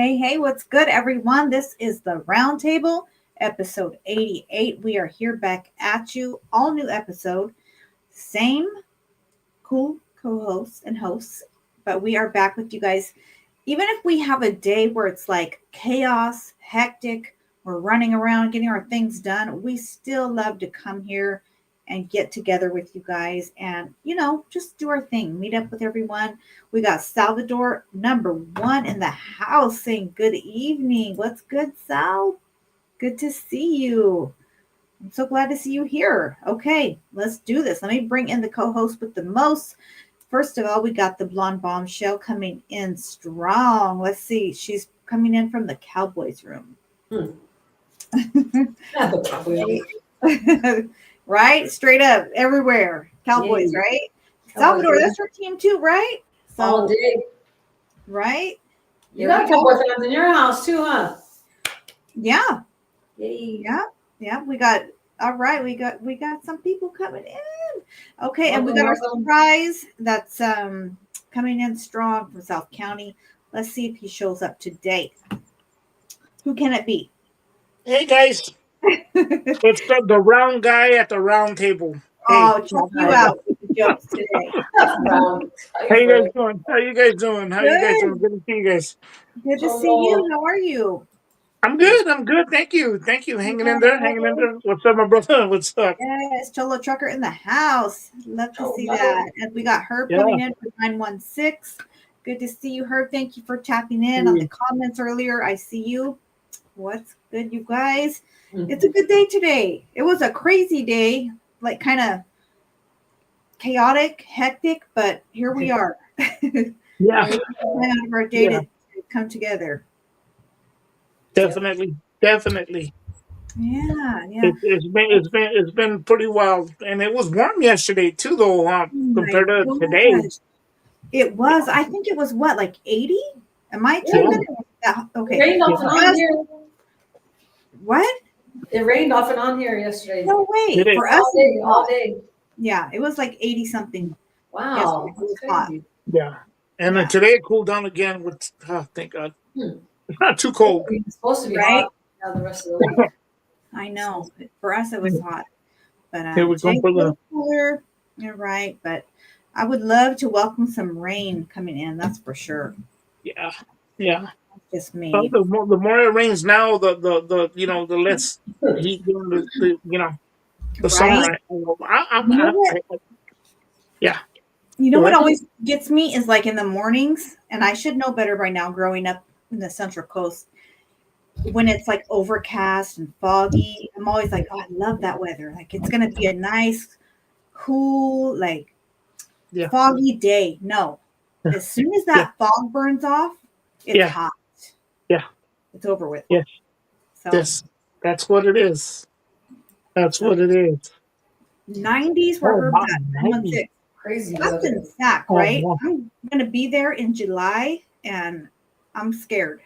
Hey, what's good, everyone? This is the Roundtable, episode 88. We are here back at you, all new episode, same cool co hosts and hosts, but we are back with you guys. Even if we have a day where it's like chaos, hectic, we're running around getting our things done, we still love to come here and get together with you guys and, just do our thing, meet up with everyone. We got Salvador, number one in the house, saying good evening. What's good, Sal? Good to see you. I'm so glad to see you here. Okay, let's do this. Let me bring in the co host with the most. First of all, we got the blonde bombshell coming in strong. Let's see. She's coming in from the Cowboys room. Right? Straight up, everywhere. Cowboys, right? Salvador, that's your team too, right? So, all day. Right? You got Cowboy fans in your house too, huh? Yeah. Yay. Yeah. We got we got some people coming in. Okay, and we got our surprise that's coming in strong from South County. Let's see if he shows up today. Who can it be? Hey guys. It's the round guy at the round table. Oh, check you out with the jokes today. How you guys doing? How you guys doing? Good to see you guys. Good to see you. How are you? I'm good. Thank you. Hanging in there. What's up, my brother? What's up? Yes, Cholo Trucker in the house. Love to see that. And we got Herb coming in for 916. Good to see you, Herb. Thank you for tapping in on the comments earlier. I see you. What's good, you guys? It's a good day today. It was a crazy day, like kind of chaotic, hectic, but here we are. Yeah. Out of our day to come together. Definitely. Yeah. It's been pretty wild, and it was warm yesterday too, though. Compared to today, it was. I think it was what, like 80? Am I tripping? Okay. It rained off and on here. What? It rained off and on here yesterday. No way. For us, all day. Yeah, it was like 80 something. Wow. It was hot. Yeah. And today it cooled down again. Thank God. It's not too cold. It's supposed to be right hot the rest of the week. I know. For us, it was hot. But here we go for the cooler. You're right. But I would love to welcome some rain coming in. That's for sure. Yeah. Just me. The more it rains now, the less heat during the summer. Yeah. You know what always gets me is like in the mornings, and I should know better by now growing up in the Central Coast, when it's like overcast and foggy. I'm always like, oh, I love that weather. Like it's going to be a nice, cool, like foggy day. No. As soon as that fog burns off, it's hot. Yeah. It's over with. Yes. So that's what it is. That's what it is. 90s where we're at. Crazy. That's in Sac, right? I'm going to be there in July, and I'm scared.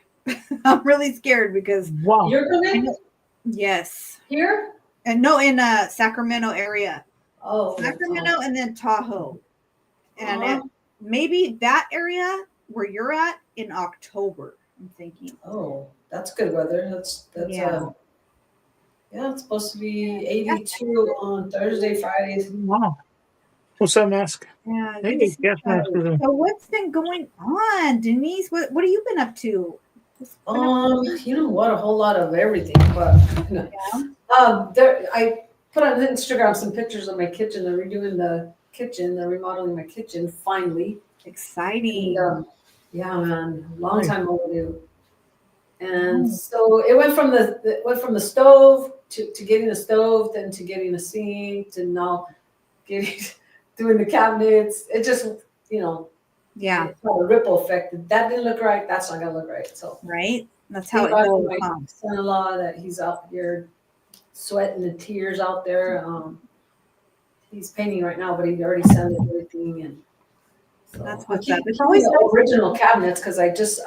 I'm really scared because you're coming. Yes. Here? And no, in Sacramento area. Oh. Sacramento and then Tahoe, and maybe that area where you're at in October. I'm thinking. Oh, that's good weather. That's it's supposed to be 82 on Thursday, Fridays. Wow. What's up, Mask? Yeah. Hey, so what's been going on, Denise? What have you been up to? You know what? A whole lot of everything, but I put on Instagram some pictures of my kitchen. They're redoing the kitchen. They're remodeling my kitchen. Finally, exciting. And, yeah, man, long time overdue. And so it went from the stove to getting a stove, then to getting a sink, to now doing the cabinets. It just it's a ripple effect. That didn't look right. That's not gonna look right. So that's how it goes. My son-in-law, that he's out here sweating the tears out there. He's painting right now, but he already sanded everything, and so that's what's up. It's always the original cabinets, because there's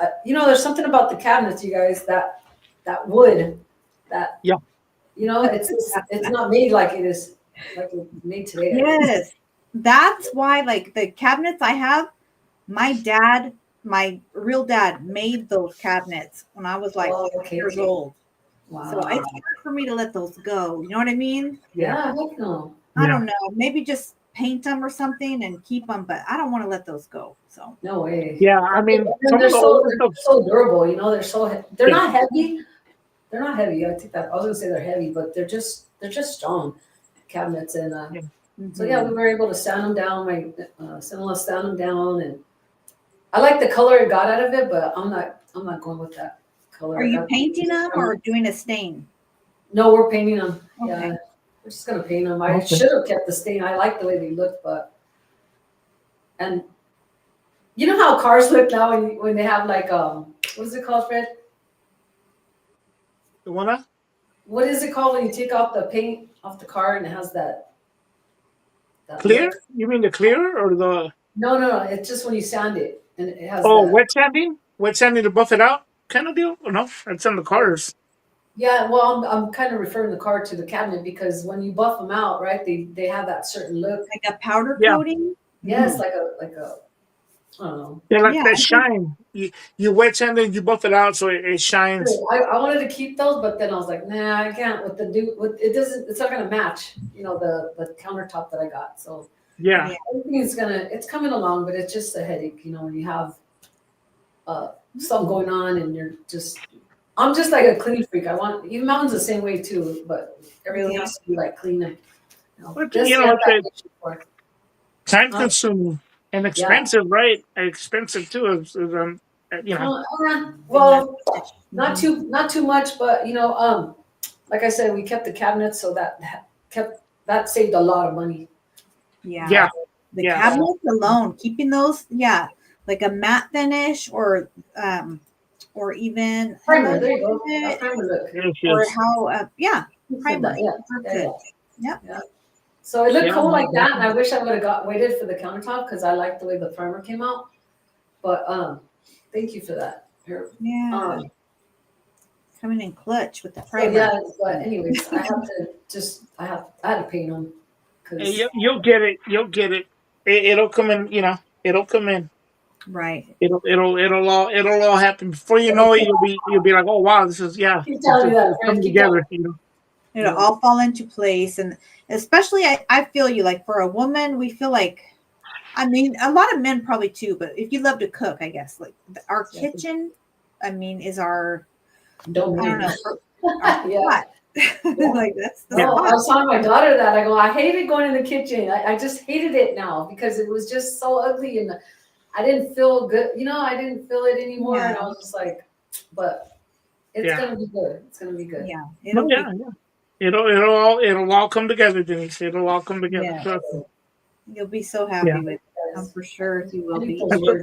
something about the cabinets, you guys, that wood, that it's not made like it is like it's made today. Yes, that's why, like the cabinets I have, my dad my real dad made those cabinets when I was like Oh, 6 okay. years old. Wow. So it's hard for me to let those go. You know what I mean? Yeah, heck no. I Yeah. don't know. Maybe just paint them or something and keep them, but I don't want to let those go. So No way. Yeah, I mean, And some they're of the so older they're stuff. so durable, you know. They're Yeah. not heavy. They're not heavy. I think that I was gonna say they're heavy, but they're just strong cabinets. And Yeah. so yeah, we were able to sand them down. My son-in-law sand them down, and I like the color it got out of it, but I'm not going with that color. are you painting them or doing a stain? No, we're painting them. Okay. Yeah, we're just gonna paint them. I Okay. should have kept the stain. I like the way they look, and you know how cars look now when they have like what is it called, Fred? The one? What is it called when you take off the paint off the car and it has that Clear? look? You mean the clear or the? No. It's just when you sand it and it has Oh, that. wet sanding? Wet sanding to buff it out kind of deal? Or no, that's in the cars. Yeah, well, I'm kind of referring the car to the cabinet because when you buff them out, right, they have that certain look. Like a powder Yeah. coating? Yes, like a I don't know. They're like Yeah, that I think- shine. You wet sand it, you buff it out so it shines. I wanted to keep those, but then I was like, nah, I can't. It's not gonna match, you know, the countertop that I got. So Yeah. Yeah. everything is it's coming along, but it's just a headache, you know, when you have something going on and I'm just like a clean freak. Even Mountain's the same way too, but everything Really? has to be like clean and But, this, you know, that, that, it's for. time consuming and expensive, right? Expensive too. You know. Well, not too much, but you know, like I said, we kept the cabinets, so that saved a lot of money. Yeah. Yeah. The Yeah. cabinets alone, keeping those, like a matte finish or even Primer, there you go. That primer look. Yes, or yes. how You primer. said that, yeah. Perfect. Yeah. Yep. So it looked Yeah. cool like that, and I wish I would have waited for the countertop because I liked the way the primer came out. But thank you for that. Here. Yeah. Coming in clutch with the So primer. yeah, but anyways, I had to paint them Hey, because you'll get it. You'll get it. It'll come in. You know, it'll come in. Right. Oh, It'll all happen before you know it. You'll be like, oh wow, this is keep telling me that, it's Fred. coming Keep together. You know. It'll all fall into place. And especially I feel you, like for a woman, we feel like, I mean, a lot of men probably too, but if you love to cook, I guess, like our Yeah. kitchen, I mean, is our, Don't I don't know, Yeah. like that's the No, I spot. was telling my daughter that I hated going in the kitchen. I just hated it now because it was just so ugly and I didn't feel good. You know, I didn't feel it anymore, and I was just like, but it's Yeah. gonna be good. It's gonna be good. Yeah. But It'll yeah, yeah. It'll all come together, Denise. It'll all come together. Yeah. Trust me. You'll be so happy Yeah. with it. I'm for sure you will be. That's what,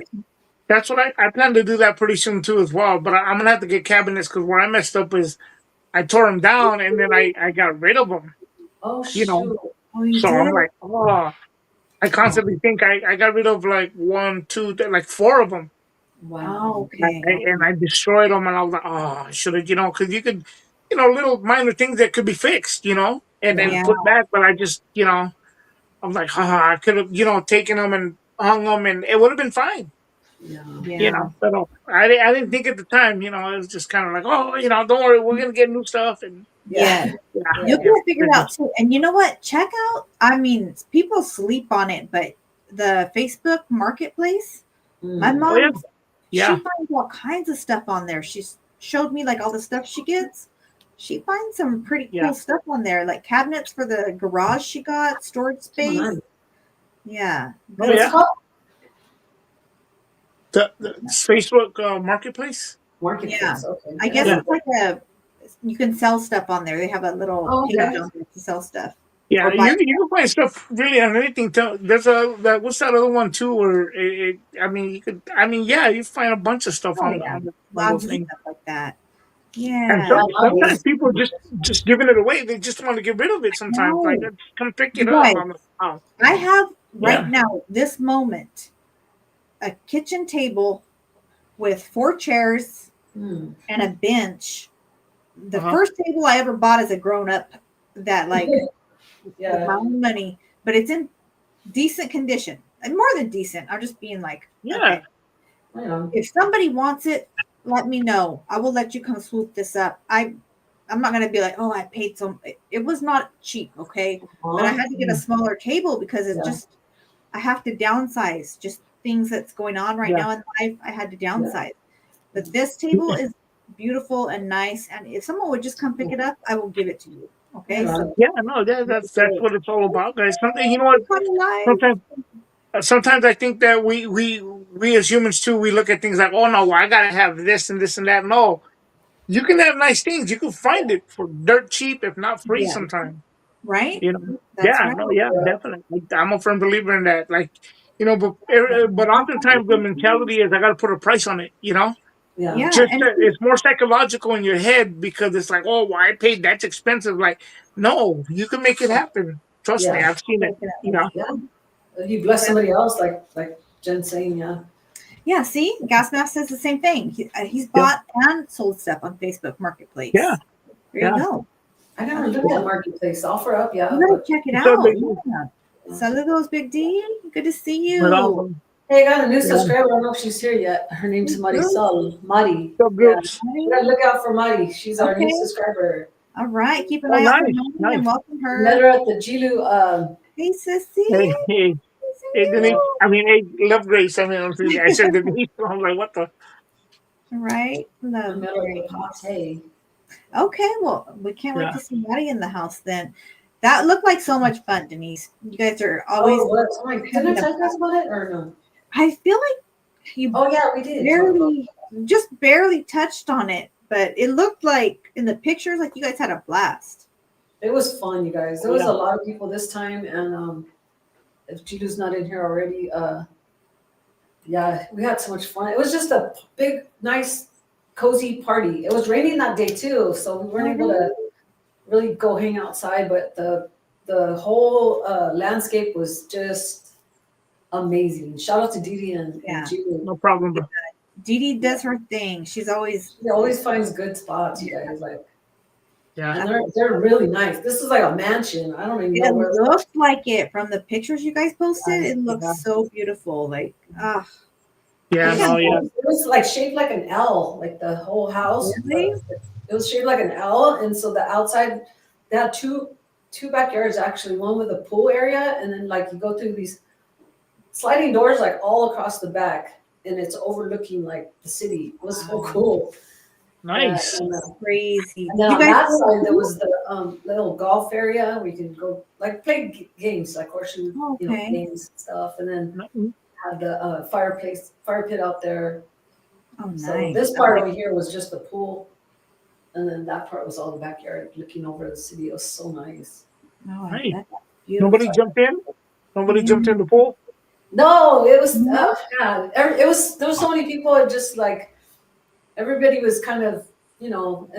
that's what I plan to do that pretty soon too as well. But I'm gonna have to get cabinets because where I messed up is I tore them down and then I got rid of them. Oh You know. shoot! Oh, you So did? I'm like, oh. I constantly think I got rid of like 1, 2, like 4 of them. Wow. Oh, okay. And I destroyed them, and I was like, oh, I should have, because you could, little minor things that could be fixed, and then Yeah. put back. But I just, I'm like, I could have, taken them and hung them, and it would have been fine, Yeah. But I didn't think at the time, it was just kind of like, oh, don't worry, we're gonna get new stuff, and Yeah. You'll get it figured out too. And you know what? Check out, I mean, people sleep on it, but the Facebook marketplace, my Mm. mom, Yeah. she finds all kinds of stuff on there. She's showed me like all the stuff she gets. She finds some pretty cool Yeah. stuff on there, like cabinets for the garage she got, storage space. nice. Yeah. Oh, What's yeah. it called? The Facebook marketplace. Marketplace. Okay. I guess Yeah. it's like you can sell stuff on there. They have a little Oh, page okay. on there to sell stuff. Yeah, Or buy- you can find stuff really on anything. There's what's that other one too? Where you find a bunch of stuff Oh, on, yeah. on those Lots of things. stuff like that. And Yeah. sometimes people just giving it away. They just want to get rid of it. Sometimes, like, No. come pick it Right. up. I'm like, oh, I have right Yeah. now, this moment, a kitchen table with 4 chairs Mm. and a bench. The Uh-huh. first table I ever bought as a grown up that like with Yeah. my own money, but it's in decent condition. And more than decent. I'm just being like, yeah, okay. Yeah. If somebody wants it, let me know. I will let you come swoop this up. I'm not gonna be like, oh, I paid some. It was not cheap, okay, but I had to get a smaller table because it's Yeah. just I have to downsize. Just things that's going on right Yeah. now in life, I had to downsize. But this table is beautiful and nice, and if someone would just come pick it up, I will give it to you. Okay, Yeah. so Yeah, no, that's what it's all about, guys. Something, you know what? fun life. Sometimes, sometimes I think that we as humans too, we look at things like, oh no, well, I gotta have this and this and that. No, you can have nice things. You can find it for dirt cheap, if not free, Yeah, sometimes. right. You know? That's Yeah, right. no, yeah, definitely. I'm a firm believer in that. Like, but oftentimes the mentality is I gotta put a price on it. Yeah. Yeah, Just and it's more psychological in your head because it's like, oh, well, I paid that's expensive. Like, no, you can make it happen. Trust me, Yeah. I've seen it. Yeah. You bless somebody else, like Jen saying, yeah. yeah. See, Gas Mask says the same thing. He's Yeah, bought and sold stuff on Facebook yeah, Marketplace. There you yeah. go. I gotta That's look cool. at Marketplace. Offer up, yeah. You gotta But check it So out. big, Yeah. Saludos, Big D. Good to see but you. hey, I got a new yeah, subscriber. I don't know if she's here yet. Her name's Marisol. Mari. so Yeah. groups. You gotta look out for Mari. She's our new Okay. subscriber. All right. Keep an Oh, eye out for nice, Melanie and nice. welcome Met her. her at the Gilu Hey, sissy. Hey, hey, Good to see hey, Denise. you. I mean, hey, Love Grace. I mean, I said Denise. I'm like, what the? All right. I Love met her at the Grace. party. Okay. Well, we can't wait Yeah. to see Maddie in the house then. That looked like so much fun, Denise. You guys are always Oh, what? Oh, didn't I having tell you guys about it or no? I feel like you Oh yeah, we did. talk about it. just barely touched on it, but it looked like in the pictures like you guys had a blast. It was fun, you guys. There was a lot of people this time, and if Gilu's not in here already, yeah, we had so much fun. It was just a big, nice, cozy party. It was raining that day too, so we weren't able to really go hang outside. But the whole landscape was just amazing. Shout out to Didi and Gilu. No problem, bro. Dee Dee does her thing. She's always She always finds good spots, you guys. Like, Yeah. and they're really nice. This is like a mansion. I don't even know it where. looked like it from the pictures you guys posted. Yeah. It looks so beautiful. Like Yeah, It no, yeah. was like shaped like an L, like the whole house. Really? It was shaped like an L, and so the outside they had two backyards actually. One with a pool area, and then like you go through these sliding doors like all across the back, and it's overlooking like the city. It was so cool. Nice. crazy. And then You on guys that side there was the little golf area where you can go like play games like horseshoe, Okay. games and stuff, and then No- had the fire pit out there. Oh, nice. So this part over here was just the pool, and then that part was all the backyard looking over the city. It was so nice. Oh, Nice. that's beautiful. Nobody jumped in. Nobody jumped in the pool. No, it was yeah. It was there were so many people. It just like everybody was kind of in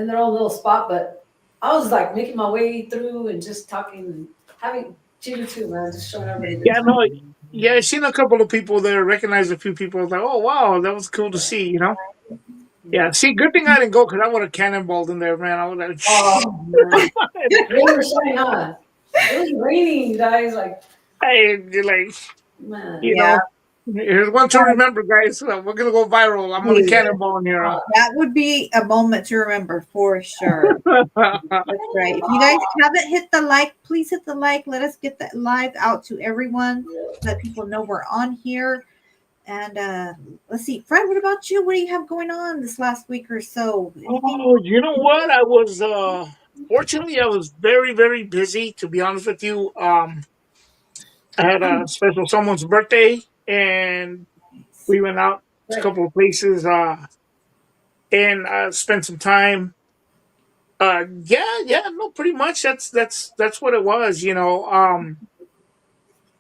their own little spot, but I was like making my way through and just talking and having Gina too, man, just showing everybody. Yeah, no. Yeah, I seen a couple of people there. Recognized a few people. I was like, oh wow, that was cool to see. Yeah. See, good thing I didn't go because I would have cannonballed in there, man. I would have. Oh man, rain or shine, huh? It was raining, you guys. Like, Hey, you're like, man. Yeah. here's one to remember, guys. We're gonna go viral. I'm gonna cannonball in here. That would be a moment to remember for sure. That's right. If you guys haven't hit the like, please hit the like. Let us get that live out to everyone. Let people know we're on here. And let's see, Fred, what about you? What do you have going on this last week or so? Oh, you know what? I was fortunately I was very, very busy, to be honest with you. I had a special someone's birthday and we went out to a couple of places and spent some time. Yeah, no, pretty much that's what it was.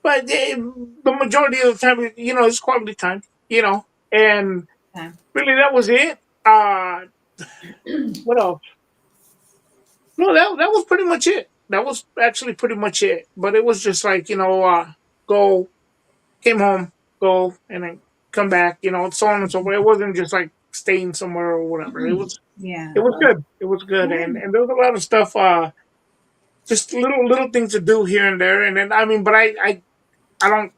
But the majority of the time, it's quality time. And Okay. really that was it. What else? No, that was pretty much it. That was actually pretty much it. But it was just like, go, came home, go, and then come back, so on and so forth. It wasn't just like staying somewhere or whatever. Yeah. It was good. It was good. And there was a lot of stuff, just little things to do here and there. And then, I mean, but I don't,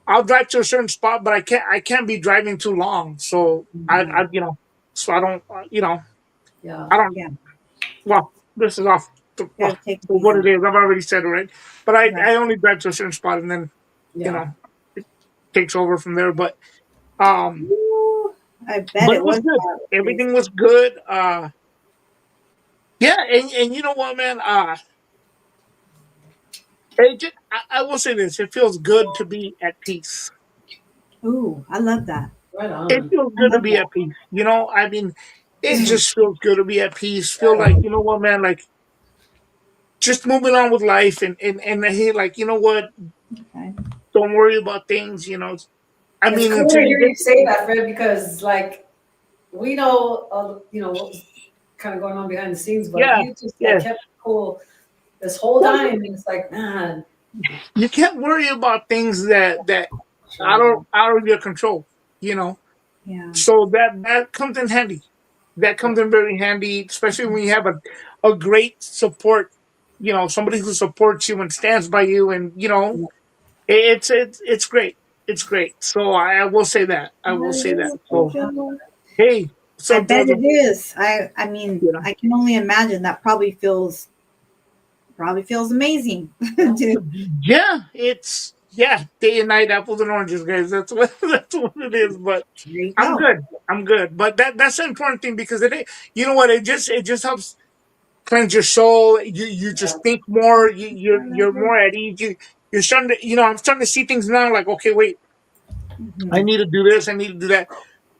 I'll drive to a certain spot, but I can't be driving too long. So I so I don't, Yeah. I don't. Yeah. Well, this is off to, Gotta take it for what it easy. is. I've already said it, right? But I Right. I only drive to a certain spot, and then you Yeah. know it takes over from there. Um, Ooh, I bet but it it was was good. crazy. Everything was good. Yeah, and you know what, man? I will say this: it feels good to be at peace. Ooh, I love that. Right It on. feels I good to love be that. at peace. I mean, it Mm, just feels good to be at peace. Feel Right like, on. you know what, man, like just moving on with life, and hey, like, you know what, okay. don't worry about things. I It's mean, cool until to you hear get, you say that, Fred, because like we know, what was kind of going on behind the scenes, but yeah, you just like yeah, kept it cool this whole well, time, and it's like, man, you can't worry about things that sure, out of your control. You know, Yeah. so that comes in handy. That yeah, comes in very handy, especially when you have a great support. Somebody who supports you and stands by you, and yeah. it's great. It's great. So I will say that. I will say that. So hey, I so bet Jojo, it is. I mean, you know, I can only imagine that probably feels amazing. Yeah. to, yeah, day and night, apples and oranges, guys. That's what that's what it is. But there you I'm go. good. I'm good. But that's the important thing because you know what? It just helps cleanse your soul. You Yeah. just think more. You're more at ease. You're starting to I'm starting to see things now. Like, okay, wait, I Hmm. need to do this. I need to do that.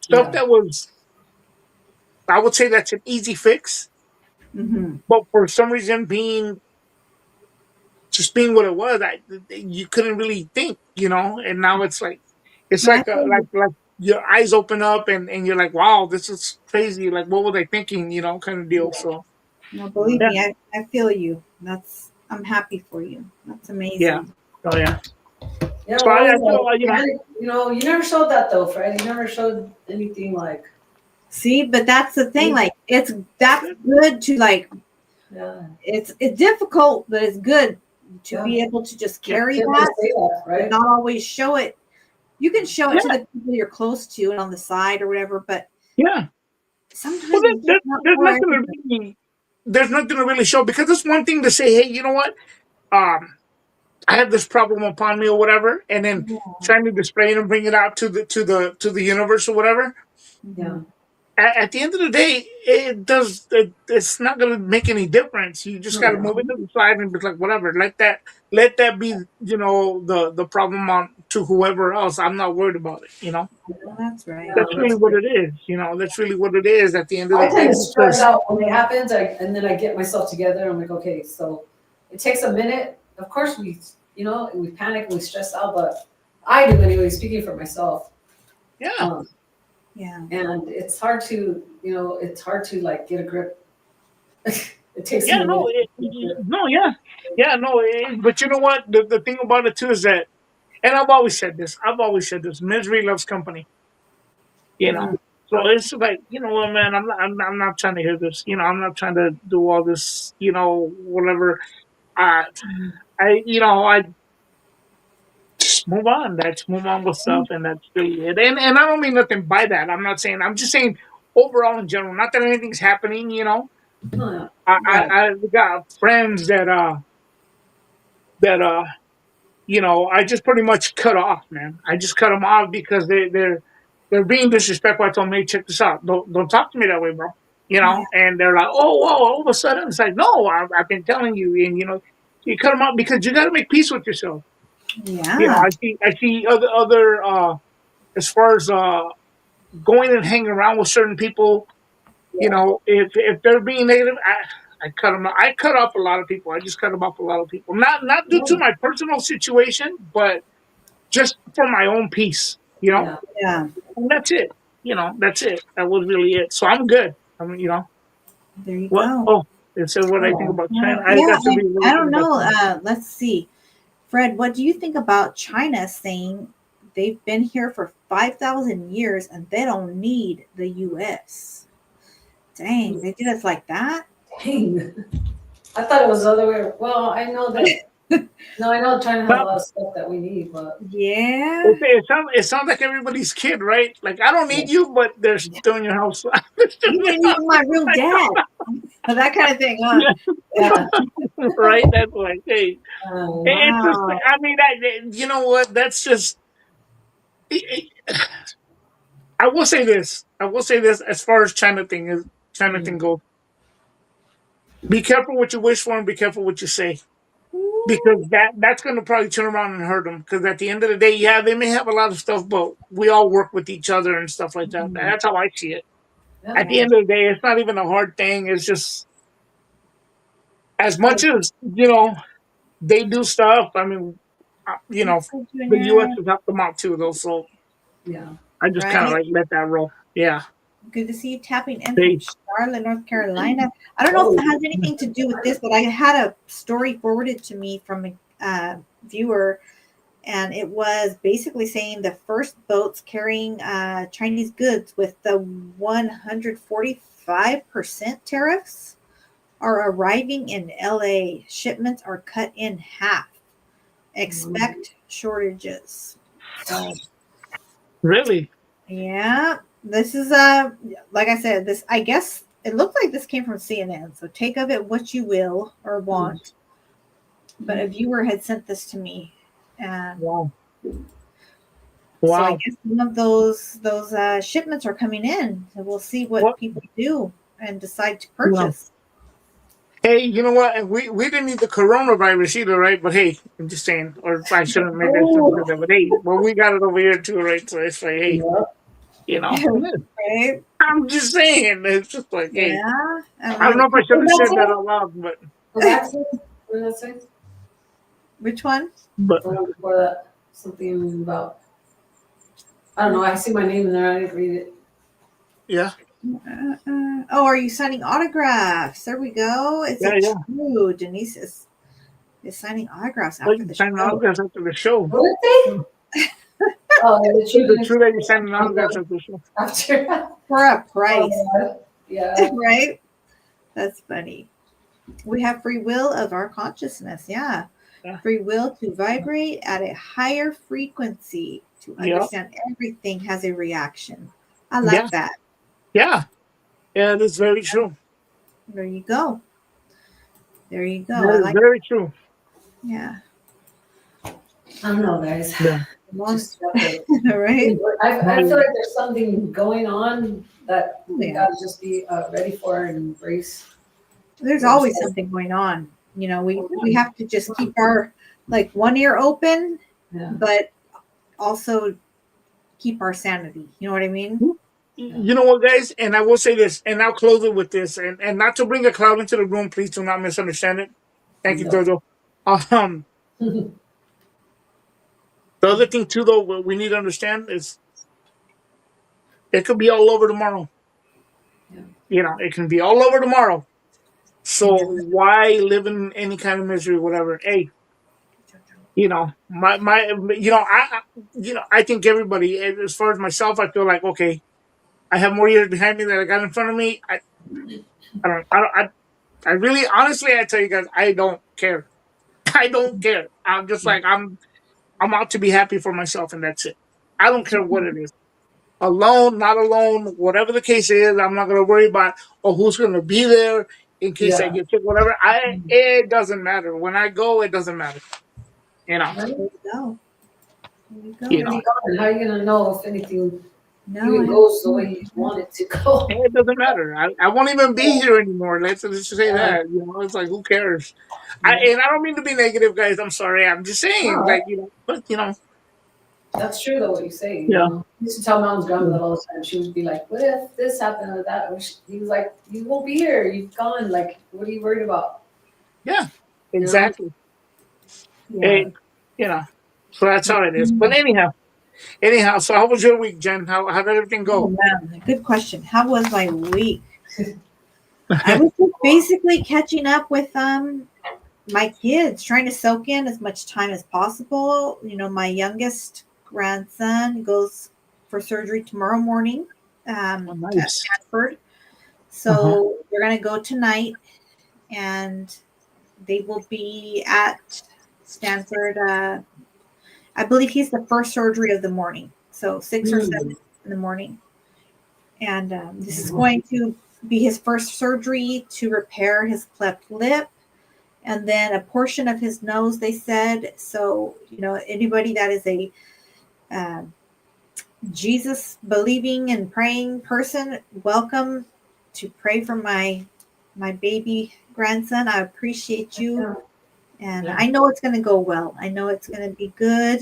Stuff Yeah. that was, I would say, that's an easy fix. Hmm. But for some reason, being what it was, you couldn't really think. And now it's No, I like feel you. like your eyes open up and you're like, wow, this is crazy. Like, what was I thinking? Kind of deal. Yeah. So No, believe No, yeah, me, I feel you. I'm happy for you. That's yeah, amazing. oh yeah. yeah, So we're always I feel like, man, you never showed that though, Fred. You never showed anything like, See, but that's the thing. Like, that's good. good to like. yeah, It's difficult, but it's good to yeah, be able to just Yeah, carry be able to that, say that, but right? not always show it. You can show it to yeah, the people you're close to and on the side or whatever, but yeah. Well, sometimes it's just not there's for nothing to everybody. really there's nothing to really show because it's one thing to say, hey, you know what? Um, I had this problem upon me or whatever, and then Yeah. trying to display it and bring it out to the universe or whatever. Yeah, Mhm. At the end of the day, it's not going to make any difference. You just no, got to yeah, move it to the side and be like, whatever. Let that be the problem on to whoever else. I'm not worried about it. Well, that's right. yeah, That's really that's what great. it is. That's really what it is at the end of I the tend day to stress because out when it happens, and then I get myself together. I'm like, okay, so it takes a minute. Of course, we panic and we stress out, but I do anyway. Speaking for myself, yeah. um, Yeah. and it's hard to like get a grip. It takes Yeah, me a no, minute. To get a grip. no, yeah, yeah, no. But you know what? The thing about it too is that, and I've always said this. I've always said this. Misery loves company. You know. Mhm. So it's like, you know what, man. I'm not trying to hear this. I'm not trying to do all this. Whatever. I, I just move on. Let's move on with stuff, and that's really it. And I don't mean nothing by that. I'm not saying. I'm just saying overall in general. Not that anything's happening. Oh, yeah. Right. I've got friends that I just pretty much cut off, man. I just cut them off because they're being disrespectful. I told them, hey, check this out. Don't talk to me that way, bro. Yeah. And they're like, oh, whoa, all of a sudden it's like, no, I've been telling you, and you cut them off because you got to make peace with yourself. Yeah. I see other as far as going and hanging around with certain people. Yeah. If they're being negative, I cut them. I cut off a lot of people. I just cut them off a lot of people. Not due to Yeah. my personal situation, but just for my own peace. Yeah. Yeah. And that's it. That's it. That was really it. So I'm good. I mean, There you what? go. Oh, it said what I think Oh, about China. I Yeah. got to read I everything don't about know. China. Let's see. Fred, what do you think about China saying they've been here for 5,000 years and they don't need the US? Dang, they did us like that? dang. I thought it was the other way. Well, I know that. No, I know China has a Well, lot of stuff that we need, but Yeah. it sounds like everybody's kid, right? Like, I don't yeah. need you, but they're still in your house. You ain't even my real dad. That kind of thing, huh? Yeah, Yeah. right? That's like, hey, it's just, Wow. I mean, you know what? That's just, it, I will say this. I will say this as far as China thing Mhm. goes. Be careful what you wish for and be careful what you say. Because that's going to probably turn around and hurt them. Because at the end of the day, yeah, they may have a lot of stuff, but we all work with each other and stuff like that. Mhm. That's how I see it. Yeah. At the end of the day, it's not even a hard thing. It's just as much as they do stuff. I mean, the U.S. Junior, has helped them out too, though. So Yeah. I just kind of right? like let that roll. Yeah. Good to see you tapping in from They. Charlotte, North Carolina. I don't know if Oh, it has anything to do with this, but I had a story forwarded to me from a viewer, and it was basically saying the first boats carrying Chinese goods with the 145% tariffs are arriving in LA. Shipments are cut in half. Expect shortages. So Really? yeah, this is like I said, this I guess it looked like this came from CNN. So take of it what you will or want. But a viewer had sent this to me, and Wow. so I Wow. guess some of those shipments are coming in. So we'll see what What? people do and decide to No. purchase. Hey, you know what? And we didn't need the coronavirus either, right? But hey, I'm just saying, or I shouldn't maybe I shouldn't oh, do that. But hey, well, we got it over here too, right? So it's like, hey, yeah. you know, Right? I'm just saying, it's just like, hey, Yeah. And I don't know like, if I should What have did that said that say? out loud, but The vaccine? What did that say? which one? but The one before that. Something about, I don't know. I see my name in there. I didn't read it. yeah, Oh, are you signing autographs? There we go. Is yeah, it yeah. true? Denise is signing autographs But after you the signing show. autographs after the show. What did they? Oh, the Is it children's true that you're signing autographs after the show? after. For a Oh, price, yeah. right? That's funny. We have free will of our consciousness. Yeah. Yeah, Free will to vibrate at a higher frequency to yeah, understand everything has a reaction. I yeah, like that. yeah. Yeah, that's very true. There you go. There you go. I That is like, very true. yeah. I don't know, guys. Yeah. Long, Just have to. right? I feel like there's something going on that we Yeah. gotta just be ready for and embrace. There's always something going on. You know, we have to just keep our like one ear open, Yeah. but also keep our sanity. You know what I mean? You know what, guys? And I will say this, and I'll close it with this, and not to bring a cloud into the room. Please do not misunderstand it. Thank you, No. Jojo. Um, the other thing too, though, what we need to understand is it could be all over tomorrow. Yeah. It can be all over tomorrow. So Yeah. why live in any kind of misery, whatever? Hey, my, I think everybody, as far as myself, I feel like okay, I have more years behind me than I got in front of me. I really, honestly, I tell you guys, I don't care. I don't care. I'm just like I'm out to be happy for myself, and that's it. I don't care what it is. Alone, not alone, whatever the case is, I'm not gonna worry about who's gonna be there in case I Yeah. get sick, whatever. It doesn't matter. When I go, it doesn't matter. You know. Right? There you go. There you You go. know. How are you gonna know if anything No, even goes the way you want it to go? It doesn't matter. I won't even be here anymore. Let's just say Yeah. that. It's like who cares? Yeah. And I don't mean to be negative, guys. I'm sorry. I'm just saying, No, like but that's true though. What you say. yeah, I used to tell Mom's grandma that all the time. She would be like, "What if this happened or that?" He was like, "You won't be here. You've gone. Like, what are you worried about?" yeah, You know? exactly. yeah. And, so that's how it is. But anyhow. So how was your week, Jen? How did everything Oh go? man, good question. How was my week? I was just basically catching up with my kids, trying to soak in as much time as possible. My youngest grandson goes for surgery tomorrow morning Oh, at nice. Stanford. Uh huh. So we're going to go tonight, and they will be at Stanford. I believe he's the first surgery of the morning, so 6 or 7 in the morning, and this is going to be his first surgery to repair his cleft lip and then a portion of his nose, they said. So, anybody that is a Jesus believing and praying person, welcome to pray for my baby grandson. I appreciate you. And I know it's going to go well. I know it's going to be good,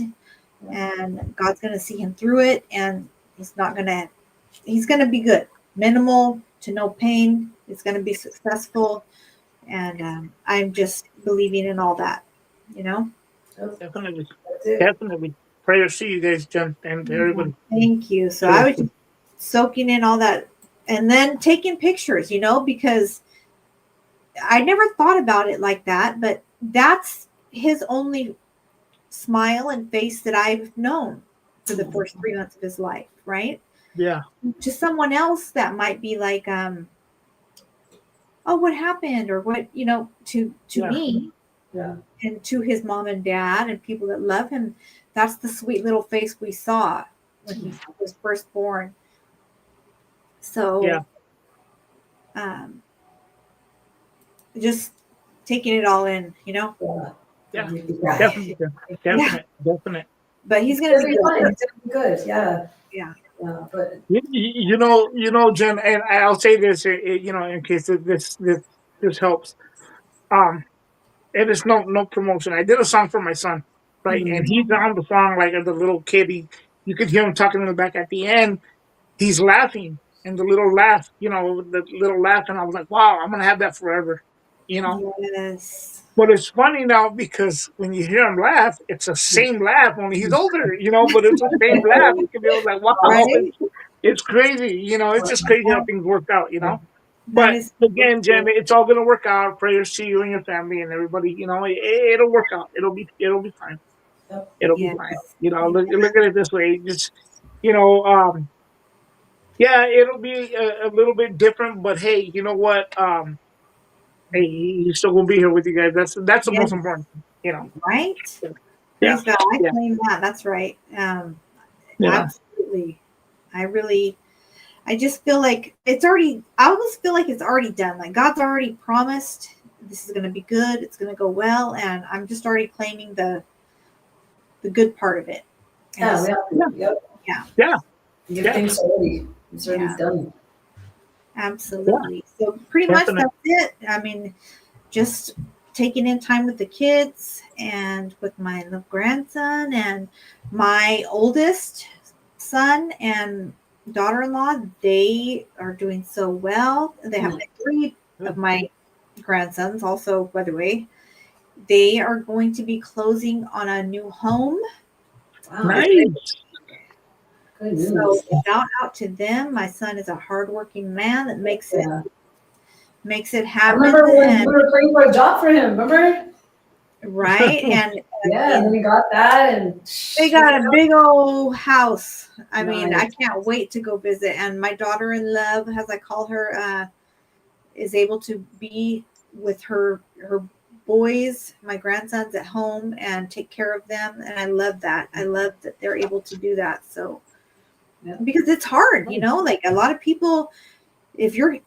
and God's going to see him through it, and he's going to be good. Minimal to no pain. It's going to be successful. And I'm just believing in all that, Definitely. Definitely. Prayers to you guys, Jen, and to everybody. Thank you. So I was just soaking in all that and then taking pictures, because I never thought about it like that, but that's his only smile and face that I've known for the first 3 months of his life, right? Yeah. To someone else that might be like, oh, what happened? Or what, to me and to his mom and dad and people that love him, that's the sweet little face we saw when he was first born. So, just taking it all in, Yeah. Definitely. Definitely. But he's going to be fine. good. It's gonna be good. Yeah. Yeah. But Jen, and I'll say this, in case this helps. It is no promotion. I did a song for my son, right? And he's on the song like as a little kid. You could hear him talking in the back at the end. He's laughing, and the little laugh, the little laugh, and I was like, wow, I'm gonna have that forever, Yes. But it's funny now because when you hear him laugh, it's the same laugh, only he's older, but it's the same laugh. You can be like, wow, Right? it's crazy, It's just crazy how things work out, That But is again, Jen, it's all gonna work out. Prayers to you and your family and everybody. It'll work out. It'll be fine. It'll be Yes. fine. Look at it this way. Just yeah, it'll be a little bit different. But hey, you know what? Hey, he's still gonna be here with you guys. That's the Yes. most important thing. Right? Yeah. Praise God. I Yeah. claim that. That's right. Yeah. Absolutely. I just feel like I almost feel like it's already done. Like God's already promised this is going to be good. It's going to go well. And I'm just already claiming the good part of it. yeah. Give things already. It's already done. Absolutely. So pretty much that's it. I mean, just taking in time with the kids and with my little grandson and my oldest son and daughter-in-law. They are doing so well. They have 3 of my grandsons also, by the way. They are going to be closing on a new home. Wow. Nice. Good news. So shout out to them. My son is a hardworking man that makes it I happen. remember when we were praying for a job for him, remember? Right. And and we got that, and they got a big old house. I mean, Nice. I can't wait to go visit. And my daughter in love, as I call her, is able to be with her boys, my grandsons at home and take care of them. And I love that. I love that they're able to do that. So because it's hard, like a lot of people, if you're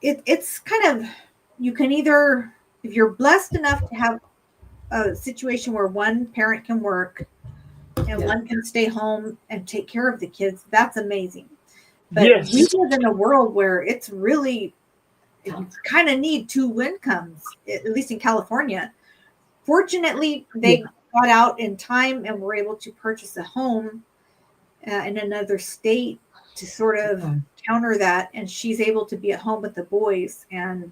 it's kind of, you can either, if you're blessed enough to have a situation where one parent can work and one can stay home and take care of the kids, that's amazing. But we live in a world where it's really, you kind of need 2 incomes, at least in California. Fortunately, they got out in time and were able to purchase a home in another state to sort of counter that. And she's able to be at home with the boys, and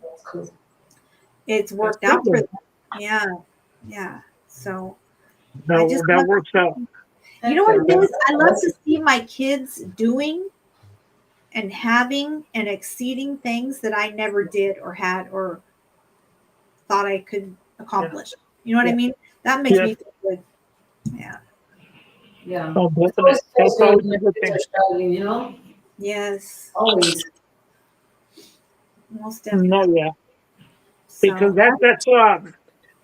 it's worked out for them. Yeah. So that works out. You know what it is? I love to see my kids doing and having and exceeding things that I never did or had or thought I could accomplish. You know what I mean? That makes me feel good. Yeah. Yeah. Oh, definitely. That's always a good thing. Yes. Always. Most definitely. No, yeah. Because that's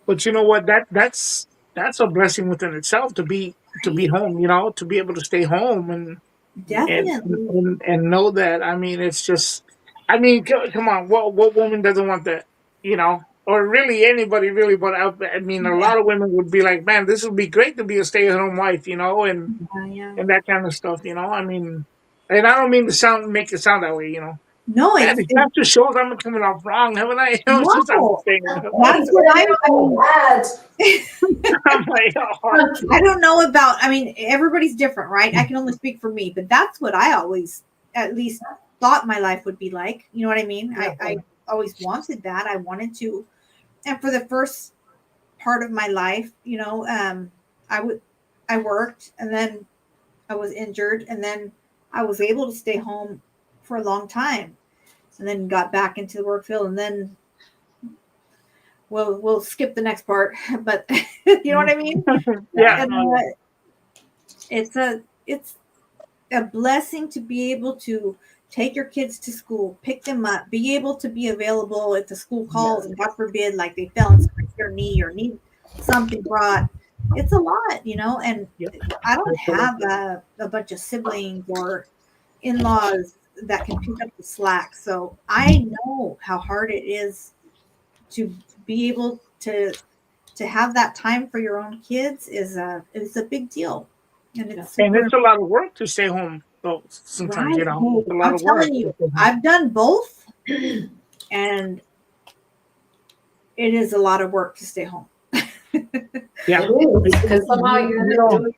but you know what? That's that's a blessing within itself to be Right. home, to be able to stay home and Definitely. and know that. I mean, it's just, I mean, come on, what woman doesn't want that, or really anybody really, but I mean, a Yeah. lot of women would be like, man, this would be great to be a stay-at-home wife, Yeah. and that kind of stuff, I mean, and I don't mean to make it sound that way, No, man, it's it kind of shows I'm coming off wrong, haven't I? It's just, I'm no. just saying, That's what I mean. Ads. I'm like, oh, I don't know about, I mean, everybody's different, right? I can only speak for me, but that's what I always, at least, thought my life would be like. You know what I mean? I always wanted that. I wanted to. And for the first part of my life, I would, I worked and then I was injured and then I was able to stay home for a long time and then got back into the work field and then we'll skip the next part, but you know what I mean? yeah, And it's a blessing to be able to take your kids to school, pick them up, be able to be available if the school calls, and God forbid, like they fell and scraped their knee or need something brought. It's a lot, and yeah. I don't have a bunch of siblings or in-laws that can pick up the slack. So I know how hard it is to be able to have that time for your own kids is a big deal. And it's And super it's a lot of work to stay home, though. Sometimes, right. it's a lot I'm of work. telling you, I've done both and it is a lot of work to stay home. Yeah, It is, because somehow You you're know, doing,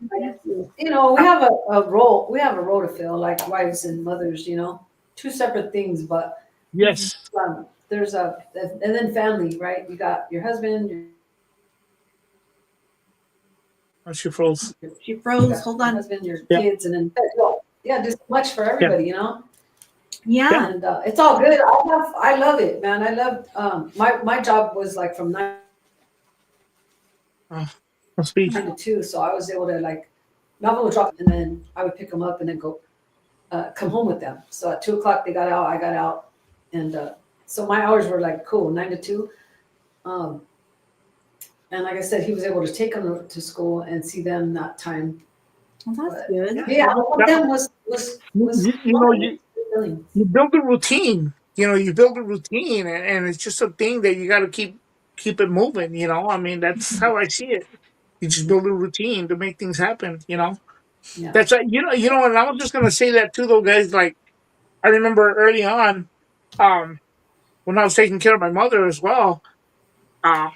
we have a role, to fill, like wives and mothers, two separate things, but yes, there's and then family, right? You got your husband, she froze. She you froze. got Hold your on. husband, your Yeah. kids, and then, yeah, just much for Yeah. everybody, Yeah. And it's all good. I love it, man. I love, my job was like from 9 Must be. to 2, so I was able to like, Melvin would drop, and then I would pick them up and then go, come home with them. So at 2 o'clock they got out, I got out, and so my hours were like cool, 9 to 2. And like I said, he was able to take them to school and see them that time. Well, that's But, good. yeah, all of them was You build a routine. You build a routine, and it's just a thing that you got to keep it moving. I mean, that's how I see it. You just build a routine to make things happen. yeah. That's and I was just gonna say that too, though, guys. Like, I remember early on, um, when I was taking care of my mother as well. Uh,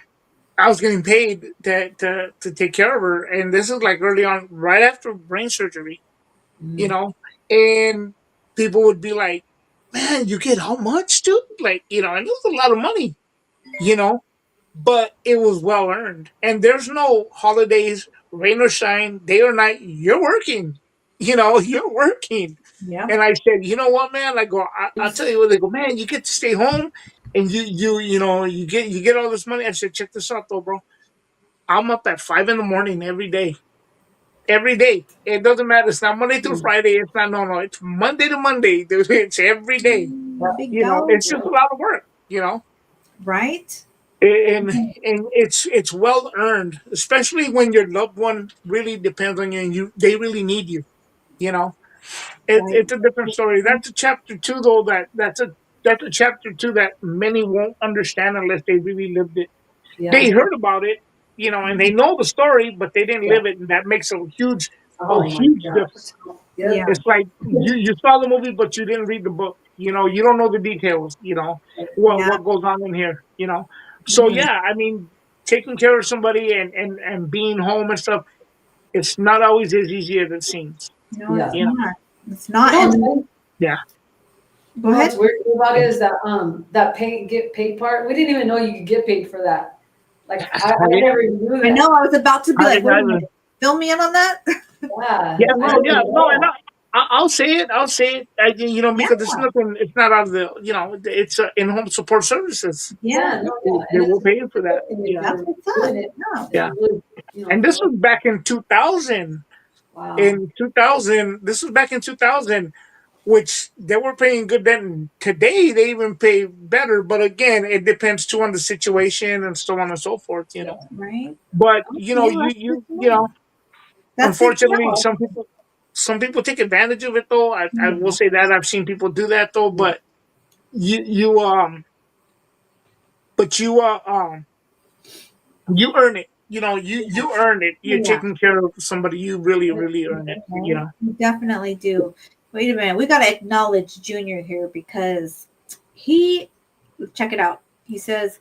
I was getting paid to take care of her, and this is like early on, right after brain surgery, you Mm. know, and people would be like, "Man, you get how much, dude?" Like, and it was a lot of money, you know, but it was well earned. And there's no holidays, rain or shine, day or night. You're working, you're working. Yeah. And I said, you know what, man? I'll tell you what. They go, man, you get to stay home, and you get all this money. I said, check this out, though, bro. I'm up at 5 in the morning every day. Every day. It doesn't matter. It's not Monday through Friday. It's not no. It's Monday to Monday. Dude. It's every day. Big dog. It's just a lot of work. Right? And it's well earned, especially when your loved one really depends on you and they really need you. You know, Right. it's a different story. That's a chapter two, though. That's a chapter two that many won't understand unless they really lived it. Yeah. They heard about it, and they know the story, but they didn't Yeah. live it, and that makes a Oh my huge difference. gosh. Yeah. It's like you saw the movie, but you didn't read the book. You don't know the details. What Yeah. what goes on in here. So Mhm. yeah, I mean, taking care of somebody and being home and stuff, it's not always as easy as it seems. No, Yeah. it's You know, not. It's not. You know And what's yeah, go ahead. weird about it is that that get paid part, we didn't even know you could get paid for that. Like I didn't- never even knew that. I know I was about to be I like, didn't wait a either. minute, fill me in on that. Yeah, I no, didn't yeah, know no, and that. I'll say it. I'll say it. Yeah. Because it's nothing. It's not out of the. It's in-home support services. Yeah. No, They, yeah. they And will it's pay you for that. good if Yeah, That's you're what's up. doing it. Yeah. yeah. It's really, And this was back in 2000. wow. In 2000, this was back in 2000 which they were paying good then. Today they even pay better, but again, it depends too on the situation and so on and so forth. Right. But Okay, that's good to know. That's good to unfortunately, know. some people take advantage of it though. I will say that I've seen people do that though, but you you but you earn it. You earn it. You're Yeah. taking care of somebody. You really really earn it. Okay. We definitely do. Wait a minute. We got to acknowledge Junior here because check it out. He says,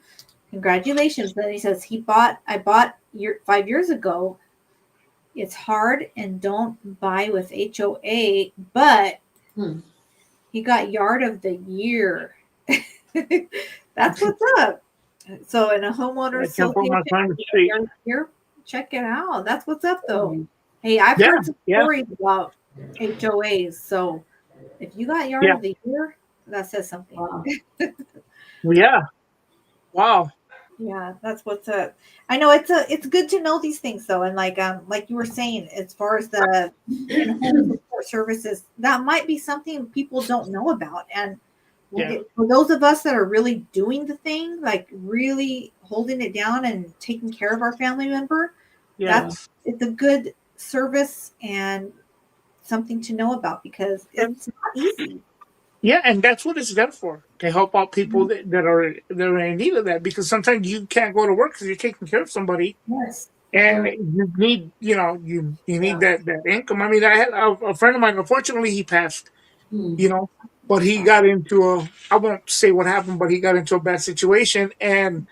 congratulations. Then he says, I bought 5 years ago. It's hard and don't buy with HOA, but Hmm. he got yard of the year. That's what's up. So in a homeowner I can't put my association, time straight. here, check it out. That's what's up though. Hey, I've Yeah, heard some yeah, stories about HOAs. So if you got yard yeah, of the year, that says something. Wow. yeah. Wow. Yeah, that's what's up. I know it's good to know these things though, and like you were saying, as far as the in-home support services, that might be something people don't know about, and Yeah, for those of us that are really doing the thing, like really holding it down and taking care of our family member, yeah. that's it's a good service and something to know about because And it's not easy. yeah, and that's what it's there for, to help out people that are in need of that. Because sometimes you can't go to work because you're taking care of somebody, Yes. and you need you need Yeah. that income. I mean, I had a friend of mine. Unfortunately, he passed. Hmm. You know, but he got into a. I won't say what happened, but he got into a bad situation, and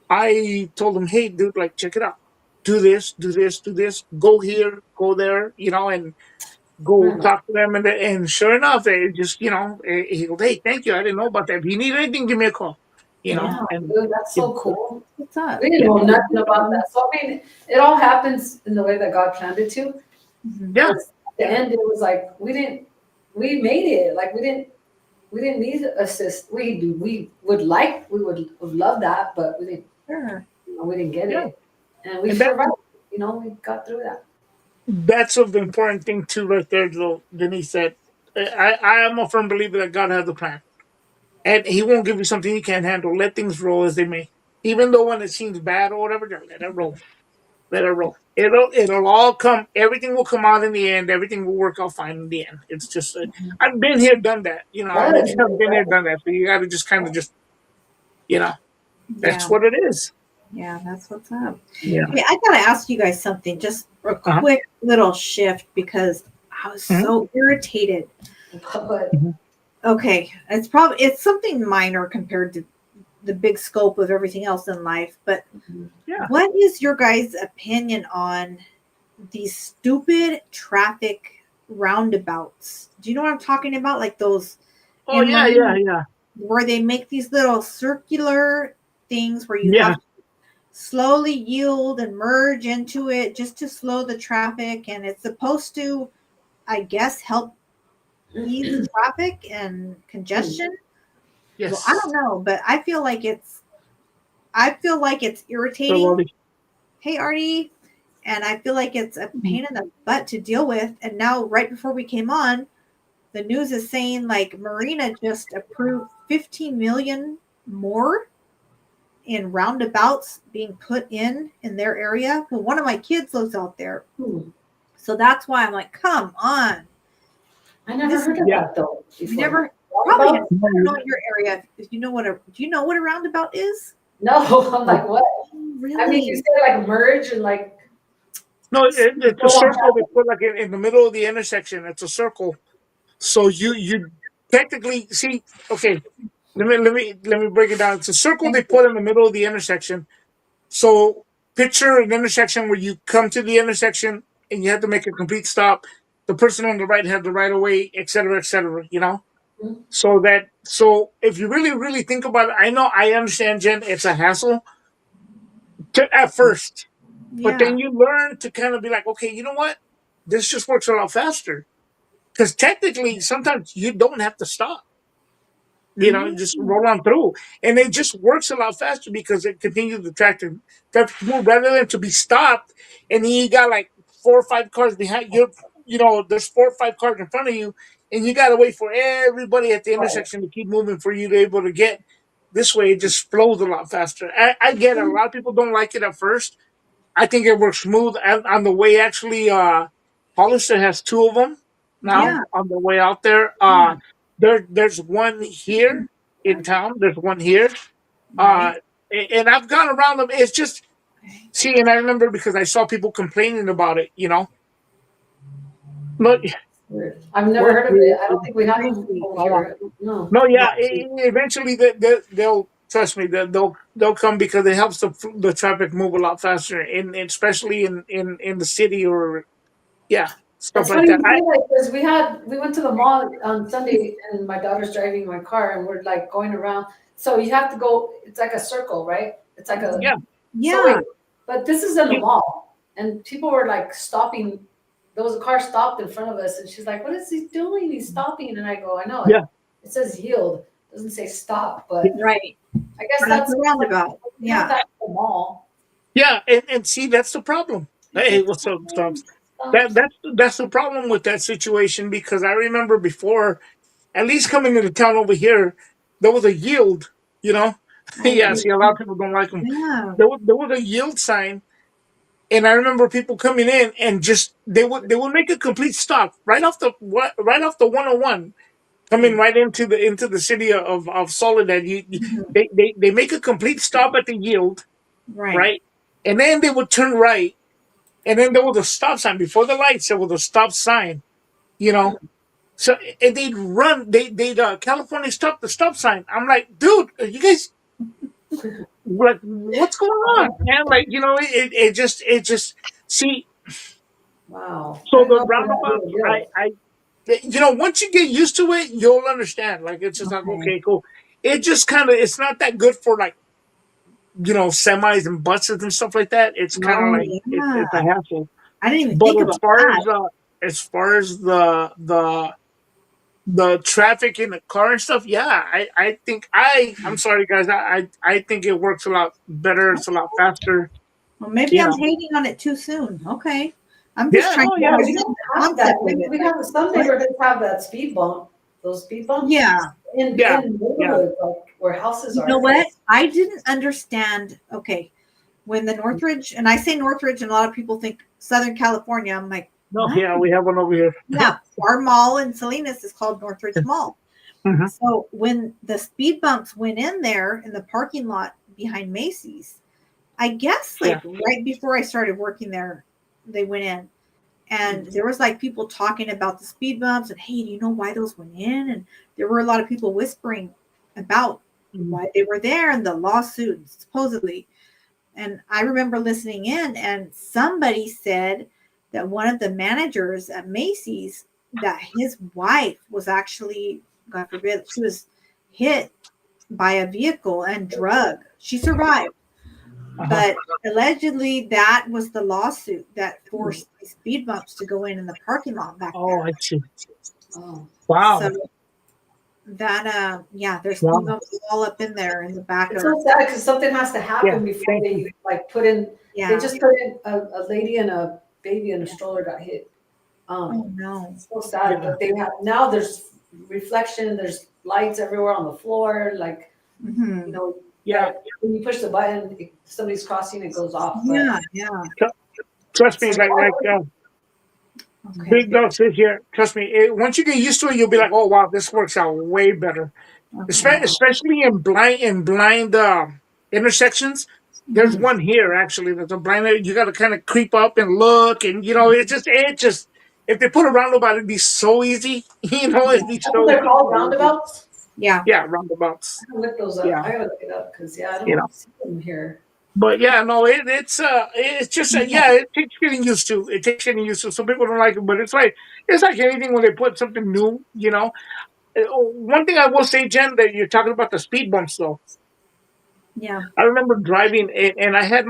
I told him, "Hey, dude, like, check it out. Do this, do this, do this. Go here, go there. And go Right. talk to them." And sure enough, they just he goes, "Hey, thank you. I didn't know about that. If you need anything, give me a call." Yeah. And Dude, that's it, so cool. What's up? We didn't yeah, know nothing about that. So I mean, it all happens in the way that God planned it to. Mhm. yeah, Because at the end, it was like we made it. Like we didn't need assist. We would love that, but Sure. we didn't get yeah. it, and we And that survived. We got through that. that's of the important thing too, right there, though. Denise said, I am a firm believer that God has a plan, and He won't give you something you can't handle. Let things roll as they may, even though when it seems bad or whatever, just let it roll. Let it roll. It'll all come. Everything will come out in the end. Everything will work out fine in the end. It's just I've been here, done that. I've been, Yes, I've been here, done that. So you got to just kind of you know, that's Yeah. what it is. Yeah, that's what's up. Yeah. Hey, I gotta ask you guys something, just a Uh-huh. quick little shift because I was Mhm. so irritated. but Okay, it's something minor compared to the big scope of everything else in life, but Yeah. what is your guys' opinion on these stupid traffic roundabouts? Do you know what I'm talking about? Like those Oh in yeah, yeah, Marine yeah, where they make these little circular things where you yeah. have slowly yield and merge into it just to slow the traffic, and it's supposed to, I guess, help ease traffic and congestion. Well, I Yes. don't know, but I feel like it's So, irritating. Hey, Artie. And I feel like it's a pain in the butt to deal with. And now, right before we came on, the news is saying like Marina just approved 15 million more in roundabouts being put in their area. Well, one of my kids lives out there, so that's why I'm like, come on. I never This heard of yeah. that though you before. never probably have, Roundabout? I don't know in your area if you know do you know what a roundabout is? No, I'm like, what? Really? I mean, you said like merge and like No, it's a go on circle. They put like in the middle of the intersection. It's a circle. So you technically see. Okay, let me break it down. It's a circle they Thank you. put in the middle of the intersection. So picture an intersection where you come to the intersection and you have to make a complete stop. The person on the right has the right of way, et cetera, et cetera. So if you really, really think about it, I understand, Jen, it's a hassle at first, but Yeah. then you learn to kind of be like, okay, you know what? This just works a lot faster. Because technically, sometimes you don't have to stop. Just Mm. roll on through, and it just works a lot faster because it continues the traffic to move rather than to be stopped, and then you got like 4 or 5 cars behind you. There's 4 or 5 cars in front of you, and you gotta wait for everybody at the intersection to keep moving for you to be able to get. This way, it just flows a lot faster. I get it. A lot of people don't like it at first. I think it works smooth on the way. Actually, Hollister has two of them now Yeah. on the way out there. There's one here in town. There's one here. Uh, Right. and I've gone around them. It's just Okay. see, and I remember because I saw people complaining about it. No, Weird. I've never what? heard of it. I don't think we have them Crazy. over here. No. No, Yeah. yeah. Eventually, they'll trust me. They'll come because it helps the traffic move a lot faster, especially in the city or yeah stuff It's like funny that. you say that because we went to the mall on Sunday and my daughter's driving my car and we're like going around. So you have to go. It's like a circle, right? It's like a Yeah. So Yeah. wait, but this is in the mall and people were like stopping. There was a car stopped in front of us and she's like, "What is he doing? He's stopping." And I go, "I know it. Yeah. It says yield. It doesn't say stop." But Right. I guess That's that's a roundabout. Yeah. that's the mall. Yeah, and see that's the problem. Hey, what's up, Stubbs? That's the problem with that situation because I remember before, at least coming into town over here, there was a yield. You know, yeah. See, a lot of people don't like them. Yeah. There was a yield sign, and I remember people coming in and just they would make a complete stop right off the 101 coming right into the city of Soledad. Mhm. They make a complete stop at the yield, Right. right, and then they would turn right, and then there was a stop sign before the lights. There was a stop sign, you know. So and they'd run. They'd California stop the stop sign. I'm like, dude, you guys like what's going on, man? Like it just see. Wow. I So didn't the know we had a roundabouts, little yield. once you get used to it, you'll understand. Like it's just like Okay. okay, cool. It just kind of it's not that good for like semis and buses and stuff like that. It's kind of Oh, like yeah. it's a hassle. I didn't even But think as about far that. as the traffic in the car and stuff, yeah, I think I'm sorry guys, I think it works a lot better. It's a lot faster. Well, maybe You I'm know, hating on it too soon. Okay. I'm just yeah, trying oh to yeah, We understand don't the have that. concept of it. We have some What? neighborhoods have that speed bump, those speed bumps Yeah. in yeah, yeah. neighborhoods like where houses You are. know what? I didn't understand. Okay. When the Northridge, and I say Northridge, and a lot of people think Southern California. I'm like, No, what? yeah, we have one over here. Yeah. Our mall in Salinas is called Northridge Mall. Mhm. So when the speed bumps went in there in the parking lot behind Macy's, I guess Yeah. like right before I started working there, they went in. And there was like people talking about the speed bumps and hey, do you know why those went in? And there were a lot of people whispering about Mhm. why they were there and the lawsuit supposedly. And I remember listening in and somebody said that one of the managers at Macy's that his wife was actually, God forbid, she was hit by a vehicle and drug. She survived. Uh-huh. But allegedly, that was the lawsuit that forced the speed bumps to go in the parking lot back Oh, there. I see. Oh. Wow. So that, yeah, there's Wow. speed bumps all up in there in the back It's of, so sad because something has to happen Yeah, before thank they like put in. They yeah. just put in a lady and a baby in a stroller got hit. Oh no. It's so sad, Yeah. but they have now. There's reflection. There's lights everywhere on the floor. Like Mhm. Yeah. that when you push the button, somebody's crossing, it goes off. But Yeah. Trust me, it's like Okay. Big Dog says here. Trust me. Once you get used to it, you'll be like, oh wow, this works out way better. Okay. Especially in blind intersections. There's Mhm. one here actually. There's a blind. You got to kind of creep up and look, and it just. If they put a roundabout, it'd be so easy. It'd be that's so what they're called, easy. roundabouts. Yeah. Yeah, roundabouts. I gotta look those up. Yeah, I gotta look it up because I you know. don't see them here. But yeah, no, it's just yeah, it takes getting used to. It takes getting used to. Some people don't like it, but it's like anything when they put something new. One thing I will say, Jen, that you're talking about the speed bumps, though. Yeah. I remember driving, and I had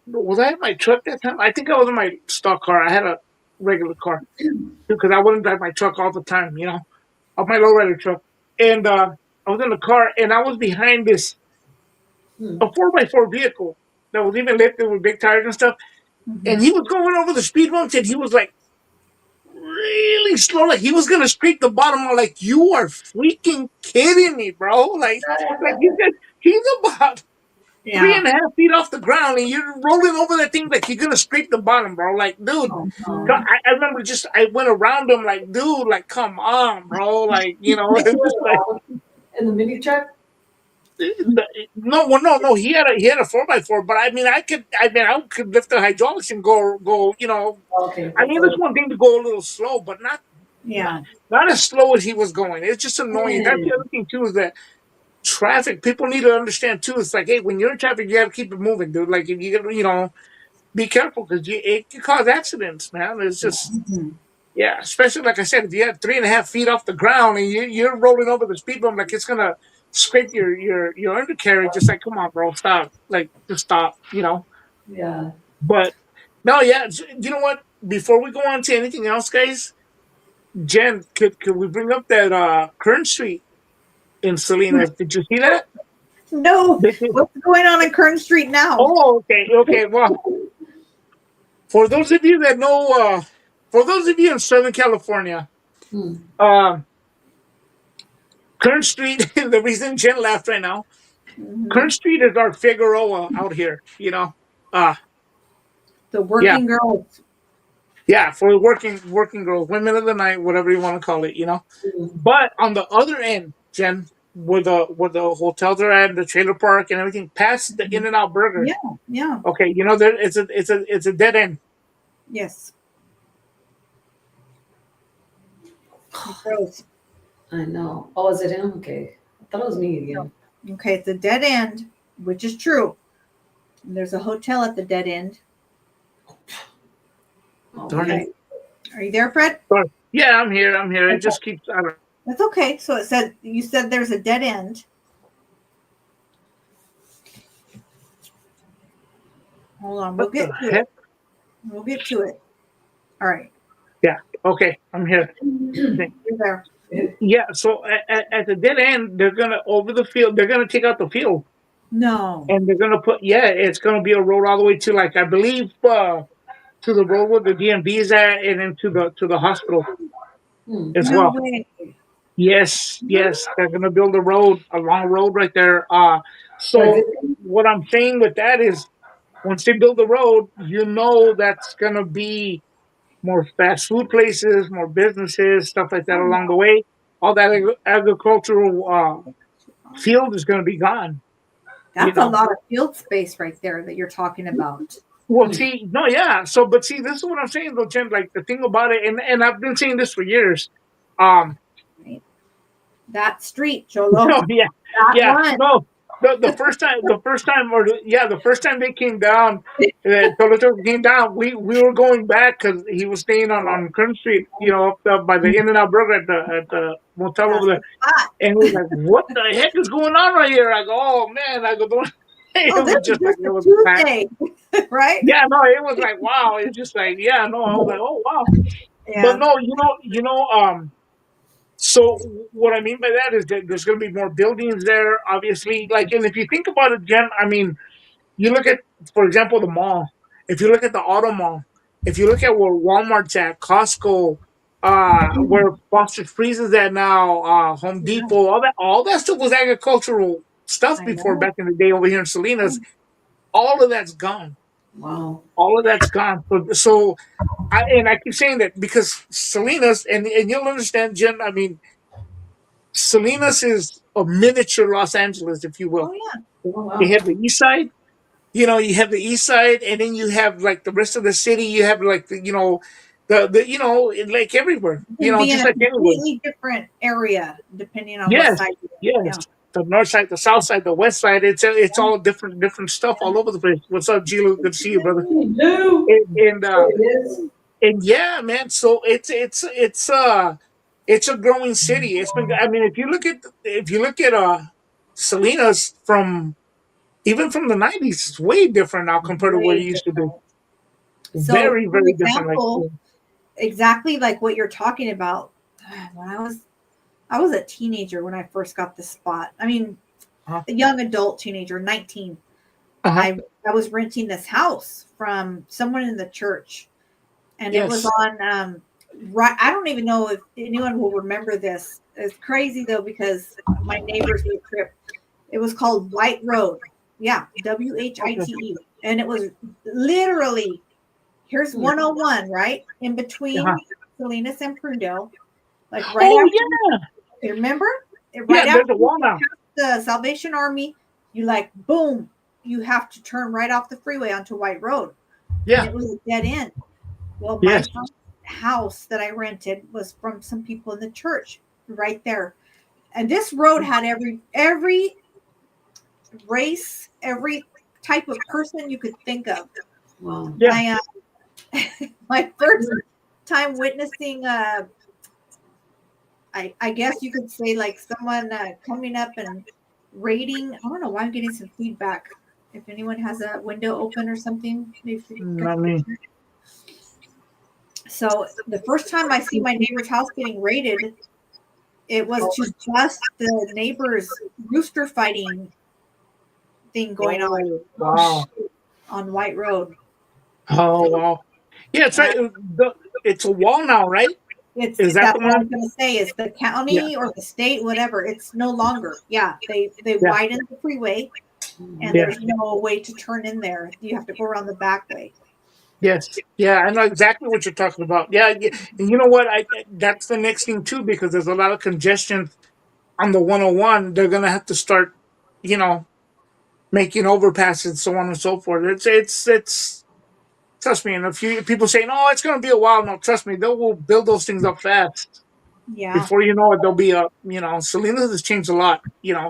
was I in my truck that time? I think I was in my stock car. I had a regular car because I wouldn't drive my truck all the time, of my lowrider truck. And I was in the car, and I was behind this Hmm. a 4x4 vehicle that was even lifted with big tires and stuff. And Mhm. he was going over the speed bumps, and he was like really slow. Like he was gonna scrape the bottom. I'm like, you are freaking kidding me, bro. Like he's about three Yeah. and a half feet off the ground, and you're rolling over that thing like you're gonna scrape the bottom, bro. Like, dude. Oh, Mhm. no. I remember I went around him like, dude, like, come on, bro. Like, it's just like, In the mini truck? no, well, no. He had a 4x4, but I could lift the hydraulics and go. Okay. I mean, it's one thing to go a little slow, but not, Yeah. not as slow as he was going. It's just annoying. That's the other thing too is that traffic. People need to understand too. It's like, hey, when you're in traffic, you got to keep it moving, dude. Like, if you be careful because it can cause accidents, man. It's just. Mhm. Yeah, especially like I said, if you have 3.5 feet off the ground and you're rolling over the speed bump, like it's gonna scrape your undercarriage. Just like, come on, bro, stop. Like, just stop. Yeah. But no, yeah, you know what? Before we go on to anything else, guys, Jen, could we bring up that Kern Street in Salinas? Did you see that? No. Did you- What's going on in Kern Street now? Oh, okay. Well, for those of you that know, for those of you in Southern California, Hmm. um. Kern Street, the reason Jen laughed right now, Mhm. Kern Street is our Figueroa out here. Uh The yeah, working girls. yeah, for working girls, women of the night, whatever you want to call it. Hmm. But on the other end, Jen, where the hotels are at, the trailer park and everything, past the In and Out Burger. Yeah. Yeah. Okay, there it's a dead end. Yes. Gross. I know. Oh, is it him? Okay. I thought it was me again. Okay, it's a dead end, which is true. And there's a hotel at the dead end. Oh, Darn man. it. Are you there, Fred? Yeah, I'm here. It just keeps. I don't. That's okay. So you said there's a dead end. Hold on, we'll What get the to heck? it. We'll get to it. All right. Okay, I'm here. You're there. Yeah, so at the dead end, they're gonna over the field. They're gonna take out the field, No. and they're gonna put. Yeah, it's gonna be a road all the way to like I believe to the road where the DMV is at, and then to the hospital Hmm. as No well. way. Yes, they're gonna build a long road right there. So what I'm saying with that is, once they build the road, that's gonna be more fast food places, more businesses, stuff like that along the way. All that agricultural field is going to be gone. That's a lot of field space right there that you're talking about. Well, see, no, yeah. So, but see, this is what I'm saying, though, Jen. Like the thing about it, and I've been saying this for years. That street, Cholo. No, yeah, That one. no. The first time, the first time they came down, Tolo came down. We were going back because he was staying on Kern Street, up by the In and Out Burger at the motel over there. Hot. And he was like, "What the heck is going on right here?" I go, "Oh man!" I go, "Don't." It Oh, was this is just like just it a was Tuesday, right? Yeah, no, it was like wow. It's just like I was like, "Oh wow," Yeah. but no, So what I mean by that is that there's going to be more buildings there, obviously. Like, and if you think about it, Jen, I mean, you look at, for example, the mall. If you look at the auto mall, if you look at where Walmart's at, Costco, where Foster Freeze is at now, Home Depot, all that stuff was agricultural stuff I before know. back in the day over here in Salinas. All of that's gone. Wow. All of that's gone. I keep saying that because Salinas, and you'll understand, Jen. I mean, Salinas is a miniature Los Angeles, if you will. Oh yeah. Oh, wow. You have the east side, you have the east side, and then you have like the rest of the city. You have like like everywhere, It can be in just a like anywhere. completely different area depending on Yes, what side you're yes. The north side, the south side, the west side. It's all different stuff all over the place. What's up, Gilo? Good to see you, brother. No. And yeah, man. So it's a growing city. It's been. I mean, if you look at Salinas even from the '90s, it's way different now compared to what it used to be. So, Very, for very different. example, exactly like what you're talking about. When I was a teenager when I first got this spot. I mean, Uh-huh. a young adult teenager, 19. Uh-huh. I was renting this house from someone in the church, and it was Yes. on right. I don't even know if anyone will remember this. It's crazy though because my neighbors would trip. It was called White Road. Yeah, Okay. WHITE. And it was literally here's 101, right? In Uh-huh. between Salinas and Prudhoe. Like right Oh after, yeah, remember? yeah. Right There's after a you wall get now. past the Salvation Army, you like boom, you have to turn right off the freeway onto White Road. And Yeah. it was a dead end. Well, my Yes. first house that I rented was from some people in the church right there. And this road had every race, every type of person you could think of. Wow. Yeah. My first time witnessing I guess you could say like someone coming up and rating. I don't know why I'm getting some feedback. If anyone has a window open or something, if you guys Not could me. check. So the first time I see my neighbor's house getting raided, it was to bust the neighbor's rooster fighting thing going Oh wow. on White Road. Oh wow. Yeah, it's Uh, right. It's a wall now, right? it's Is that that's the what I one? was going to say. Is the Yeah. county or the state, whatever? It's no longer. Yeah, they Yeah. widened the freeway, and Yeah. there's no way to turn in there. You have to go around the back way. Yes. Yeah. I know exactly what you're talking about. Yeah. Yeah. And you know what? That's the next thing too, because there's a lot of congestion on the 101. They're gonna have to start, you know, making overpasses, so on and so forth. It's. Trust me. And a few people saying, "Oh, it's gonna be a while." No, trust me. They will build those things up fast. Yeah. Before you know it, there'll be a, Salinas has changed a lot,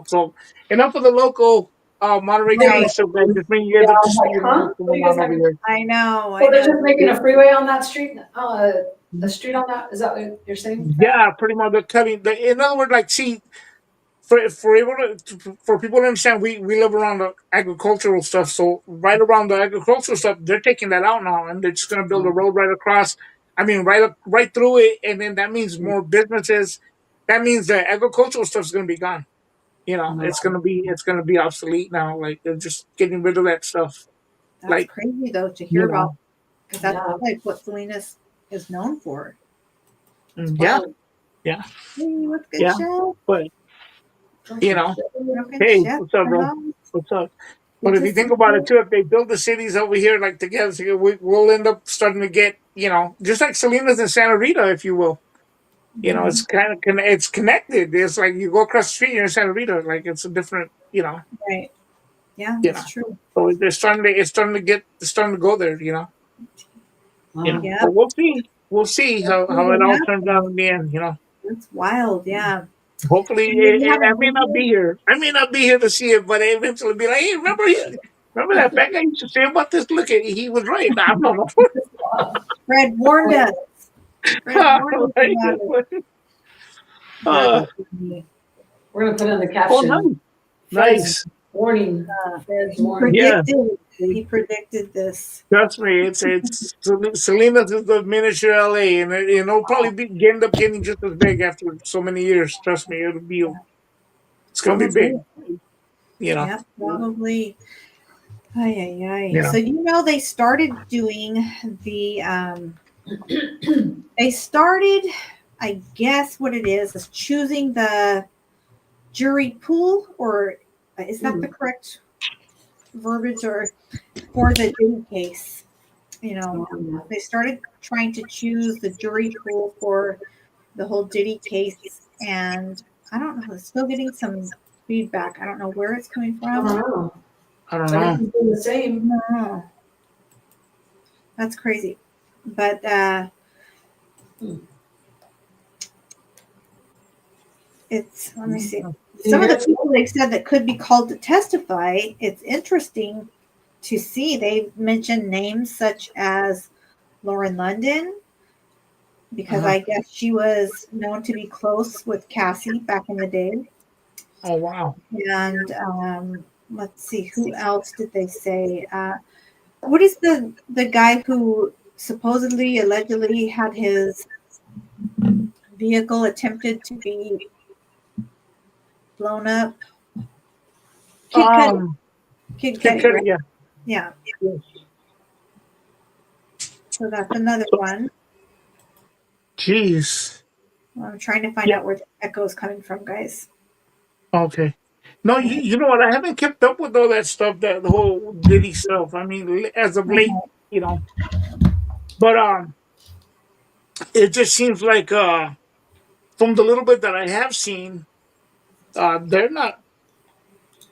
so enough of the local Monterey Right. County stuff, guys. Just bring you Yeah, guys up I to was like, speed on huh? what's What are going you guys on over having? here. I know. So I they're just know. making a freeway on that street, a street on that. Is that what you're saying? Yeah, pretty much they're cutting. In other words, like, see, for people to understand, we live around the agricultural stuff, so right around the agricultural stuff, they're taking that out now, and they're just going to build a road right across. I mean, right through it, and then that means more businesses. That means the agricultural stuff is going to be gone. It's gonna be obsolete now. Like, they're just getting rid of that stuff. That's Like, crazy though to hear you about know, because that's Yeah, like what Salinas is known for. it's yeah, wild. yeah, Hey, what's good, yeah. Chef? But you Broken know, shit. Broken hey, Chef what's up, in the bro? house. What's up? But Good if to you see think about it you. too, if they build the cities over here like together, so we'll end up starting to get, just like Salinas and Santa Rita, if you will. It's Mhm. kind of it's connected. It's like you go across the street, you're in Santa Rita. Like, it's a different, Right. Yeah, you know. that's true. So it's starting to go there. Wow. Yeah. But we'll see. We'll see how it all turns out in the end. That's wild. Yeah. Hopefully, And then you have a I may not be video. here. I may not be here to see it, but I eventually be like, hey, remember that fat guy used to say about this? Look at, he was right. Nah, I'm not. Fred warned us. Fred warned us Right? about it. Uh, That's funny. We're gonna put in the oh, caption. nice, Fred's nice. warning. Uh, Fred's he warning. Yeah, predicted. He predicted this. trust me. It's Salinas is the miniature LA, and it'll probably end up getting just as big after so many years. Trust me, it's gonna be Probably. big. You know, Yeah, probably. Ay, ay, ay. you know. So they started doing they started, I guess what it is choosing the jury pool, or is that the correct verbiage, or for the Diddy case? They started trying to choose the jury pool for the whole Diddy case, and I don't know. It's still getting some feedback. I don't know where it's coming I don't from. know. I don't know. Everything's doing the same. No, that's crazy. But it's let me see. Some of the people they said that could be called to testify. It's interesting to see. They mentioned names such as Lauren London, because Uh-huh. I guess she was known to be close with Cassie back in the day. Oh wow. And let's see, who else did they say? What is the guy who supposedly, allegedly had his vehicle attempted to be blown up? Kid Cudi. Um, Kid Kid Cudi, Cudi, right? yeah. Yeah. Yes. So that's another So, one. Jeez. I'm trying to find Yeah. out where the echo is coming from, guys. Okay. No, you know what? I haven't kept up with all that stuff, that the whole Diddy stuff. I mean, as of late, Mhm. you know. But it just seems like from the little bit that I have seen, they're not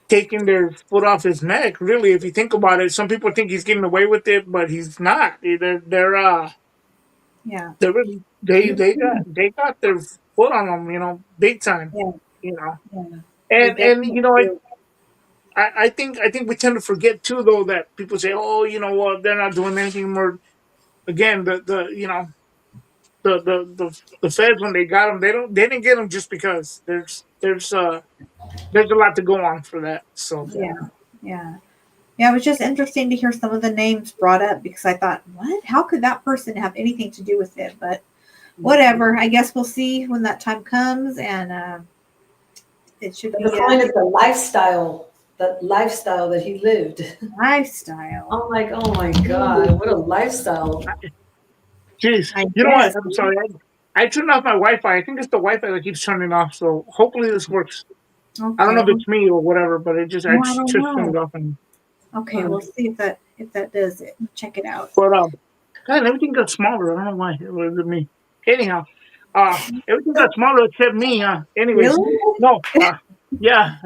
taking their foot off his neck. Really, if you think about it, some people think he's getting away with it, but he's not. Yeah, They're really they got their foot on him, big time, yeah, you know. yeah. They And definitely I do. I think we tend to forget too, though, that people say, oh, well, they're not doing anything more. Again, the feds, when they got him, they didn't get him just because there's a lot to go on for that. So Yeah, yeah. Yeah, it was just interesting to hear some of the names brought up because I thought, what? How could that person have anything to do with it? But whatever. I guess we'll see when that time comes, and it should But the be point a is the lifestyle that he lived. lifestyle. I'm like, oh my God, what a lifestyle. jeez, I you know what? guess. I'm sorry. I turned off my Wi-Fi. I think it's the Wi-Fi that keeps turning off. So hopefully this works. I don't know Okay. if it's me or whatever, but I Well, I just don't turned it know. off. And Okay, we'll see if that does it. Check it out. but God, everything got smaller. I don't know why. It was me. Anyhow, everything got smaller except me. Anyways, Really? no. Yeah.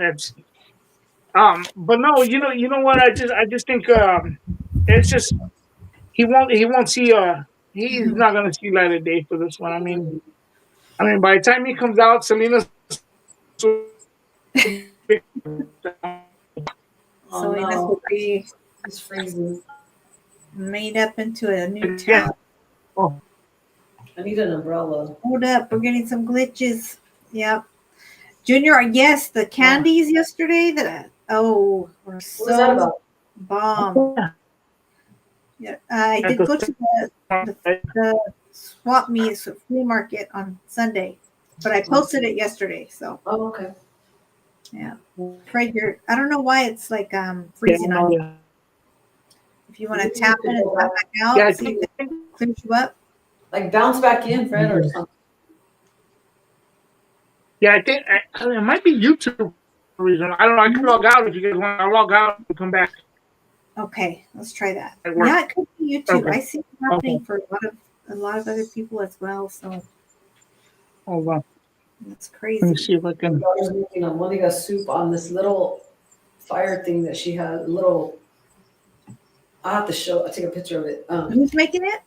But no. You know what? I just think it's just he won't see he's Mhm. not gonna see light of day for this one. I mean, by the time he comes out, Selena's Oh Salinas no, will be it's freezing. made up into a new again. town. Oh, I need an umbrella. Hold up, we're getting some glitches. Yep. Junior, yes, the Oh, candies yesterday that were what was that so about? bomb. yeah. Yeah, I At did the go to the swap meet flea market on Sunday, but I posted it yesterday. So Oh, okay. yeah, Fred, I don't know why it's like yeah, freezing on no, you. yeah. If you want to Maybe you tap could in and go tap back, back Yeah, out, see if it clears you up. like bounce back in, Fred, or something. it might be YouTube reason. I don't know. I can log out if you guys want. I'll log out and come back Okay, let's try that. at work. Yeah, it could be YouTube. Okay. I see it Okay. happening for a lot of other people as well. So Hold on. that's Let me crazy. see if I My can. daughter's making a Moniga soup on this little fire thing that she has. Little. I'll have to show. I'll take a picture of it. Who's making it?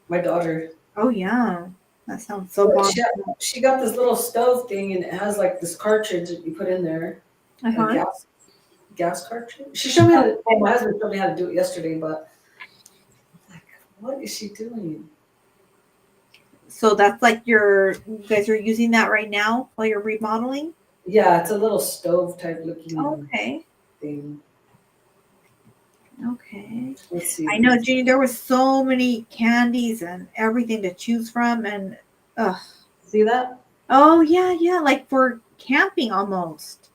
My daughter. Oh yeah, that sounds so But bomb. she got this little stove thing, and it has like this cartridge that you put in there, a Uh-huh. gas cartridge. She showed me how to. Oh, my husband showed me how to do it yesterday, but like, what is she doing? So that's like you guys are using that right now while you're remodeling? Yeah, it's a little stove type looking Okay. thing. Okay. Let's see. I know, Jeannie, there was so many candies and everything to choose from and See that? oh yeah, like for camping almost.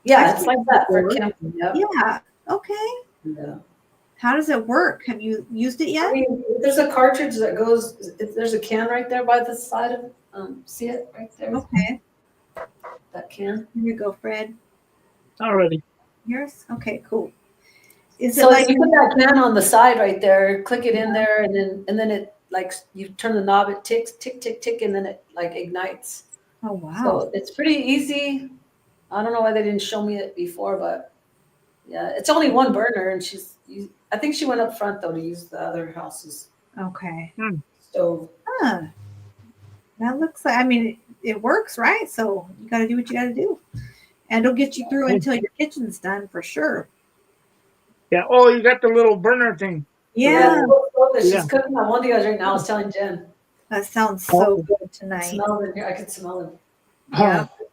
Yeah, I've it's seen like it that for before. camping. Yep. Yeah. Okay. Yeah. How does it work? Have you used it I yet? mean, there's a cartridge that goes. There's a can right there by the side of. See it right there? Okay. That can. Here you go, Fred. Already. Yours? Okay, cool. Is it So like you put that can on the side right there. Click it in there, and then it like you turn the knob. It ticks, tick, tick, tick, and then it like ignites. oh wow. So it's pretty easy. I don't know why they didn't show me it before, but yeah, it's only one burner, and I think she went up front though to use the other house's Okay. stove. Huh. That looks like, I mean, it works, right? So you got to do what you got to do. And it'll get you through until your kitchen's done for sure. Yeah. Oh, you got the little burner thing. Yeah. the little stove that she's Yeah. cooking on one of you guys right now. I was telling Jen, That sounds so Oh. good I tonight. smell it in here. I could smell it. Yeah. Oh,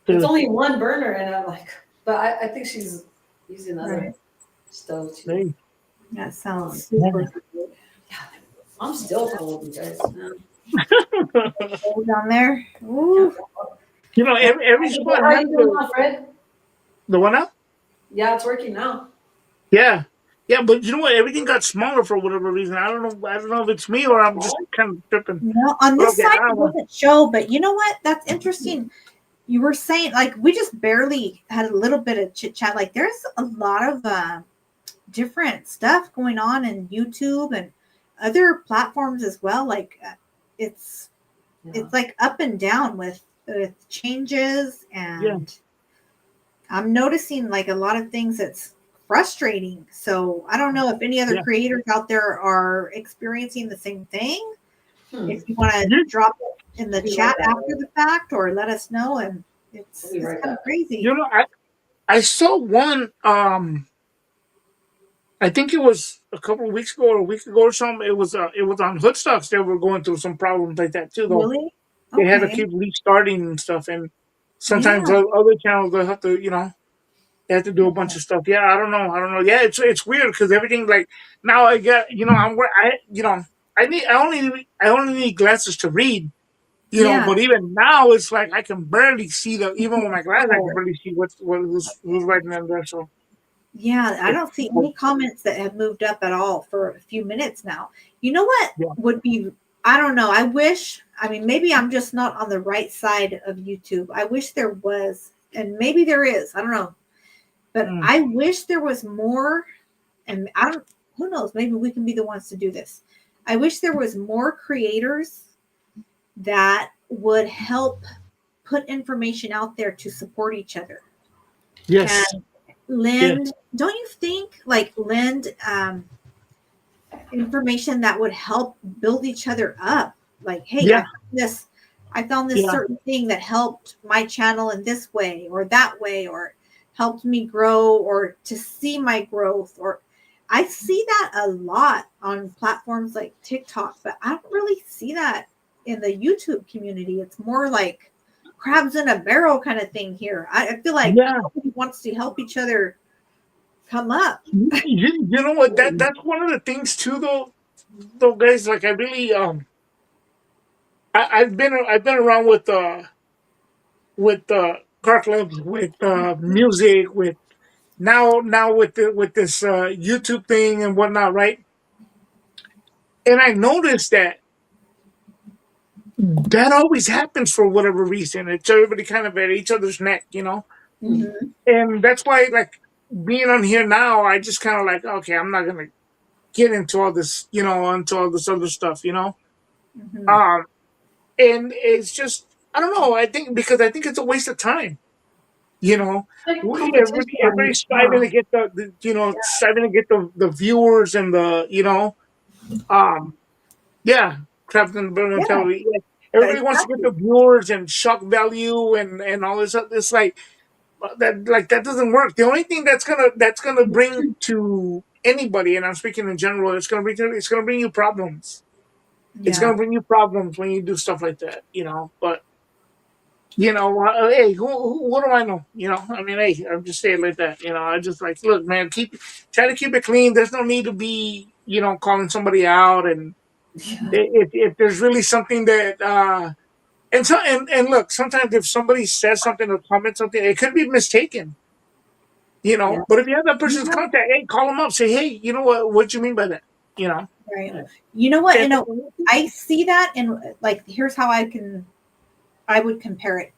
It's good. only one burner, and I'm like, but I think she's using the other Right. stove too. Hey. That sounds super good. I'm still cold, you guys. Hold down there. Ooh. Every spot How has you doing now, Fred? the one up. Yeah, it's working now. Yeah. Yeah, but you know what? Everything got smaller for whatever reason. I don't know. I don't know if it's me or I'm just kind of tripping. No, on But this okay, side I it don't know. doesn't show, but you know what? That's interesting. You were saying like we just barely had a little bit of chit chat. Like there's a lot of different stuff going on in YouTube and other platforms as well. Like it's Yeah. it's like up and down with changes, Yeah, and I'm noticing like a lot of things that's frustrating. So I don't know if any other yeah. creators out there are experiencing the same thing. Hmm. If you want to You, drop it in the Be right chat back. after the fact or let us know, and I'll it's be it's right kind back. of crazy. you know, I saw one. I think it was a couple of weeks ago or a week ago or something. It was on Hoodstocks. They were going through some problems like that too, though. Really? They had to Okay. keep restarting and stuff, and sometimes Yeah. other channels they have to, they have to do a bunch of stuff. Yeah, I don't know. I don't know. Yeah, it's weird because everything like now I get, I only need glasses to read. Yeah. But even now it's like I can barely see even with my glasses I can Oh, barely see who's writing in there. So Yeah, I it's, don't see any comments that have moved up at all for a few minutes now. You know what yeah. would be, I don't know. I mean, maybe I'm just not on the right side of YouTube. I wish there was, and maybe there is. I don't know. But Mm. I wish there was more, and I don't, who knows? Maybe we can be the ones to do this. I wish there was more creators that would help put information out there to support each other Yes. and Yes. lend, don't you think, like lend information that would help build each other up? Like, hey, Yeah. I found this Yeah. certain thing that helped my channel in this way or that way, or helped me grow or to see my growth. Or I see that a lot on platforms like TikTok, but I don't really see that in the YouTube community. It's more like crabs in a barrel kind of thing here. I feel like Yeah. nobody wants to help each other come up. You know what? That's one of the things too, though. Though, guys, like I really I've been around with car clubs, with music, with now with this YouTube thing and whatnot, right? And I noticed that always happens for whatever reason. It's everybody kind of at each other's neck. Mm-hmm. And that's why, like, being on here now, I just kind of like, okay, I'm not gonna get into all this, into all this other stuff. Mm-hmm. Um, and it's just, I don't know. I think it's a waste of time. You know, like we competition on everybody's striving to get striving to get the viewers and um, yeah, craft and burn Yeah, mentality. Yeah. Everybody wants to get exactly. the viewers and shock value and all this. It's that doesn't work. The only thing that's gonna bring to anybody, and I'm speaking in general, it's gonna bring you problems. It's Yeah. gonna bring you problems when you do stuff like that. But hey, what do I know? I mean, hey, I'm just saying like that. I just like, look, man, try to keep it clean. There's no need to be, calling somebody out, and yeah. if there's really something that, and look, sometimes if somebody says something or comments something, it could be mistaken. Yeah. But if you have that person's Yeah. contact, hey, call them up, say, hey, you know what you mean by that? You know, Right. You know what? and, I see that, and like, here's how I would compare it.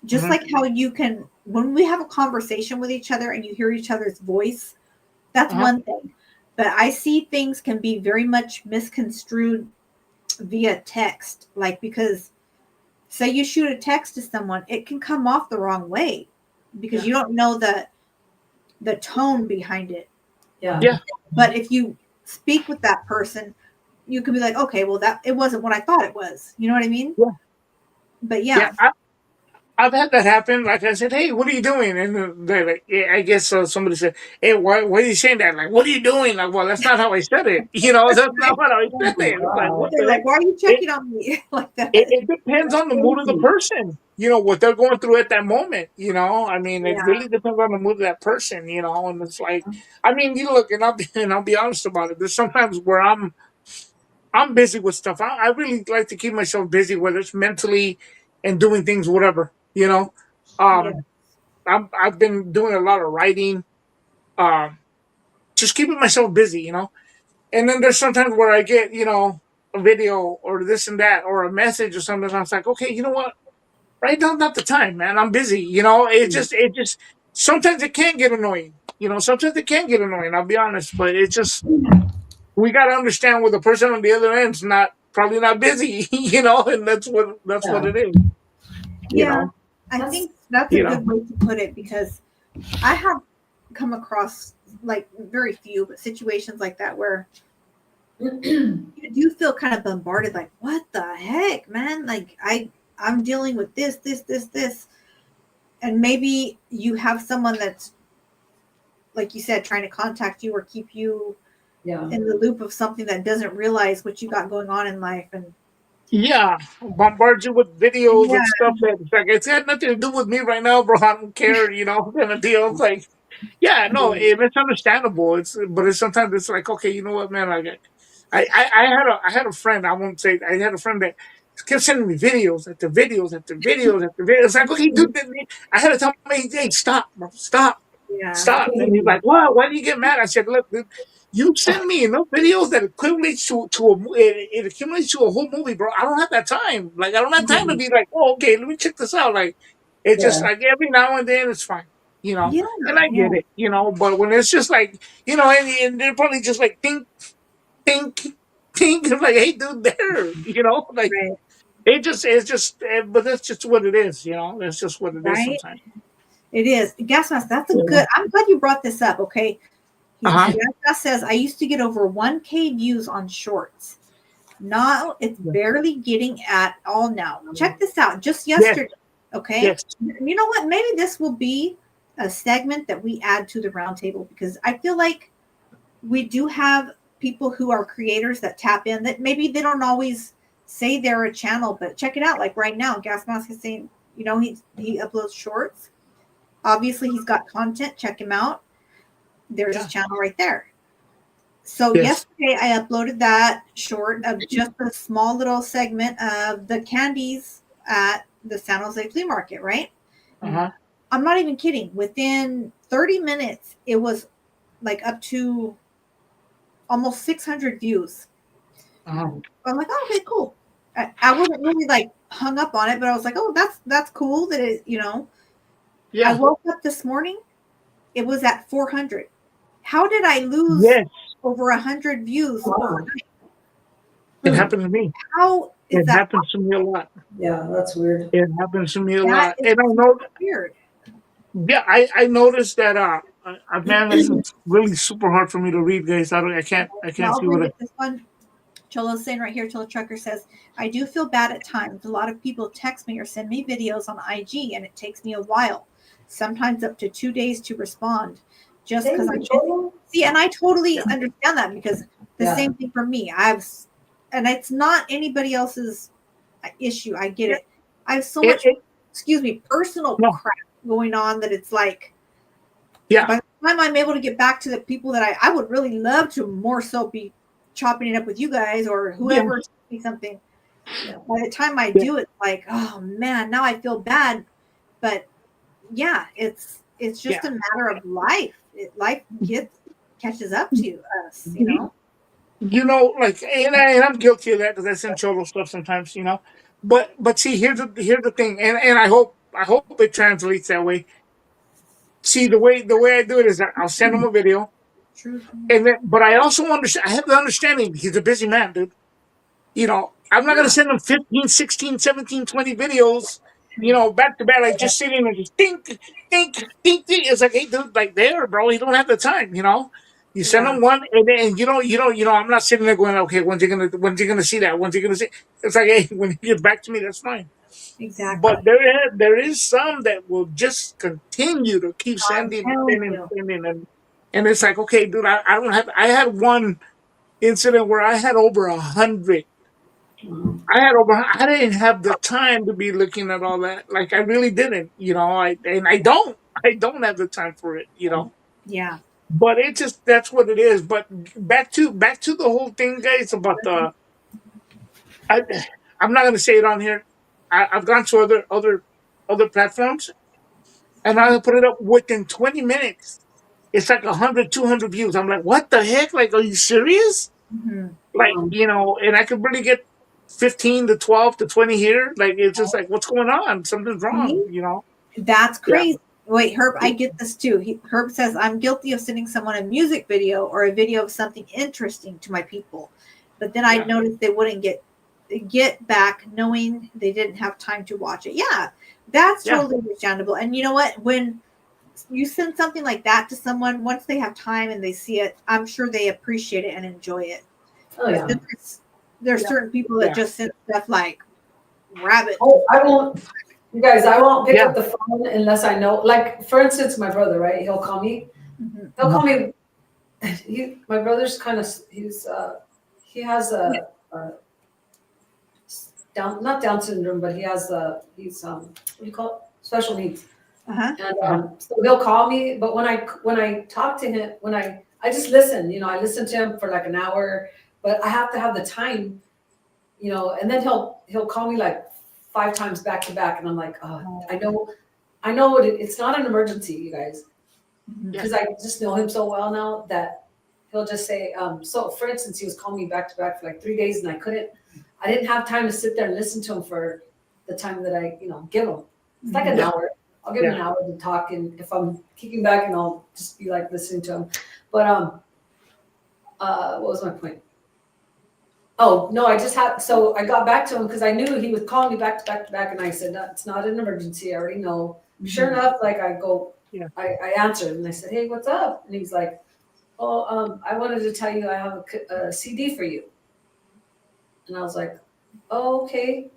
Just Mhm. like how you can, when we have a conversation with each other and you hear each other's voice, that's Uh-huh. one thing. But I see things can be very much misconstrued via text. Like, because say you shoot a text to someone, it can come off the wrong way because Yeah. you don't know the tone behind it. Yeah. Yeah, But if you speak with that person, you could be like, okay, well, that it wasn't what I thought it was. You know what I mean? yeah, But yeah. yeah, I've had that happen. Like I said, hey, what are you doing? And they're like, yeah, I guess somebody said, hey, why are you saying that? Like, what are you doing? Like, well, that's not how I said it. That's not how I said Oh, it. It's like, what wow. they're the like, heck? why are you It, checking on me like that? it depends That's on the mood of the crazy. person. What they're going through at that moment. I mean, it Yeah, really depends on the mood of that person. And it's like, I mean, you look, and I'll be honest about it. There's sometimes where I'm busy with stuff. I really like to keep myself busy, whether it's mentally and doing things, whatever. yeah, I've been doing a lot of writing, um, just keeping myself busy, And then there's sometimes where I get, a video or this and that or a message or something. And I was like, okay, you know what? Right now, not the time, man. I'm busy. It just sometimes it can get annoying. Sometimes it can get annoying. I'll be honest, but it's just we got to understand where the person on the other end's probably not busy, and that's what Yeah. it is, you Yeah, know, I That's- think that's a you know. good way to put it because I have come across like very few but situations like that where you do feel kind of bombarded, like, what the heck, man? Like I'm dealing with this, and maybe you have someone that's, like you said, trying to contact you or keep you Yeah. in the loop of something that doesn't realize what you got going on in life. And Yeah, bombard you with videos yeah, and stuff it's got nothing to do with me right now, bro. I don't care, kind of deal. It's like, yeah, no, it's understandable. But sometimes it's like, okay, you know what, man? I had a friend. I won't say. I had a friend that kept sending me videos after videos after videos after videos. It's like, okay, dude, I had to tell him, hey, stop, bro, stop. yeah, Stop. And he's like, "What? Why do you get mad?" I said, "Look, dude, you send me enough videos that equates it accumulates to a whole movie, bro. I don't have that time. Like, I don't have time to be like, oh, okay, let me check this out. Like, it's just Yeah. like every now and then it's fine, yeah, and I yeah, get it, But when it's just like, and they're probably just like think, think, think, it's like, hey, dude, like right, it's just, but that's just what it is, That's just what it is right. sometimes. It is. Gas mask. That's a Yeah. good. I'm glad you brought this up. Okay. Uh huh. Gas mask says I used to get over 1K views on shorts. Now it's barely getting at all now. Check this out. Just Yes. yesterday. Okay. Yes. You know what? Maybe this will be a segment that we add to the roundtable because I feel like we do have people who are creators that tap in that maybe they don't always say they're a channel, but check it out. Like right now, Gas Mask is saying, he uploads shorts. Obviously, he's got content. Check him out. There's his channel right there. So Yes. yesterday, I uploaded that short of just a small little segment of the candies at the San Jose Flea Market, right? Uh huh. I'm not even kidding. Within 30 minutes, it was like up to almost 600 views. Uh-huh. I'm like, oh, okay, cool. I wasn't really like hung up on it, but I was like, oh, that's cool that I Yeah. woke up this morning, it was at 400. How did I lose Yes. over 100 views overnight? It happened to me. How is It that happens to me a lot. Yeah, that's weird. It happens to me a That lot. is And I know, weird? yeah, I noticed that, man, this is really super hard for me to read, guys. I can't Now, I'll see read what it this one. Cholo's saying right here, Cholo Trucker says, I do feel bad at times. A lot of people text me or send me videos on IG, and it takes me a while, sometimes up to 2 days to respond, just because I'm busy. See, and I totally understand that because the Yeah. same thing for me. And it's not anybody else's issue. I get it. I have so much, personal No. crap going on that it's like, Yeah. by the time I'm able to get back to the people that I would really love to more so be chopping it up with you guys or whoever Yes. me something. By the time I do it, like, oh man, now I feel bad. But yeah, it's just a matter of life. Life catches up to us, Like, and I'm guilty of that because I send Cholo stuff sometimes, But see, here's the thing, and I hope it translates that way. See, the way I do it is that I'll send him a video, True. and then, but I also understand. I have the understanding he's a busy man, dude. I'm not going to send him 15, 16, 17, 20 videos, back to back, like just sitting and just think, think, think, think. It's like, hey, dude, like there, bro, you don't have the time. You send him one, and then I'm not sitting there going, okay, when's he gonna see that? When's he gonna see? It's like, hey, when he gets back to me, that's fine. Exactly. But there is some that will just continue to keep sending, and it's like, okay, dude, I don't have. I had one incident where I had over 100. I didn't have the time to be looking at all that. Like I really didn't, I don't have the time for it. Yeah. But it just that's what it is. But back to the whole thing, guys, about I, I'm not gonna say it on here. I've gone to other platforms and I put it up within 20 minutes. it's like 100, 200 views. I'm like, what the heck? Like, are you serious? Mhm. Like, and I could really get 15 to 12 to 20 here. Like, it's just like, what's going on? Something's wrong, See? That's Yeah. crazy. Wait, Herb, I get this too. Herb says, I'm guilty of sending someone a music video or a video of something interesting to my people. But then I Yeah. noticed they wouldn't get back knowing they didn't have time to watch it. Yeah, that's Yeah. totally understandable. And you know what? When you send something like that to someone, once they have time and they see it, I'm sure they appreciate it and enjoy it. Oh yeah. But there's certain people that Yeah. just send stuff like rabbit. Oh, I won't. You guys, I won't pick Yeah. up the phone unless I know. Like, for instance, my brother, right? He'll call me. Mhm. He'll call me. My brother's kind of. He has a not Down syndrome, but he has what do you call it? Special needs. Uh-huh. And so he'll call me, but when I talk to him, I just listen. I listen to him for like an hour, but I have to have the time. And then he'll call me like 5 times back to back, and I'm like, oh, I know it's not an emergency, you guys, Mhm. because I just know him so well now that he'll just say, so for instance, he was calling me back to back for like 3 days, and I didn't have time to sit there and listen to him for the time that I give him. It's like an Yeah. hour. I'll give him an hour to talk, and if I'm kicking back, and I'll just be like listening to him. But what was my point? Oh no, so I got back to him because I knew he was calling me back to back to back, and I said, no, it's not an emergency. I already know. Sure enough, like Yeah. I answered, and I said, hey, what's up? And he's like, oh, I wanted to tell you I have a CD for you. And I was like, oh, okay.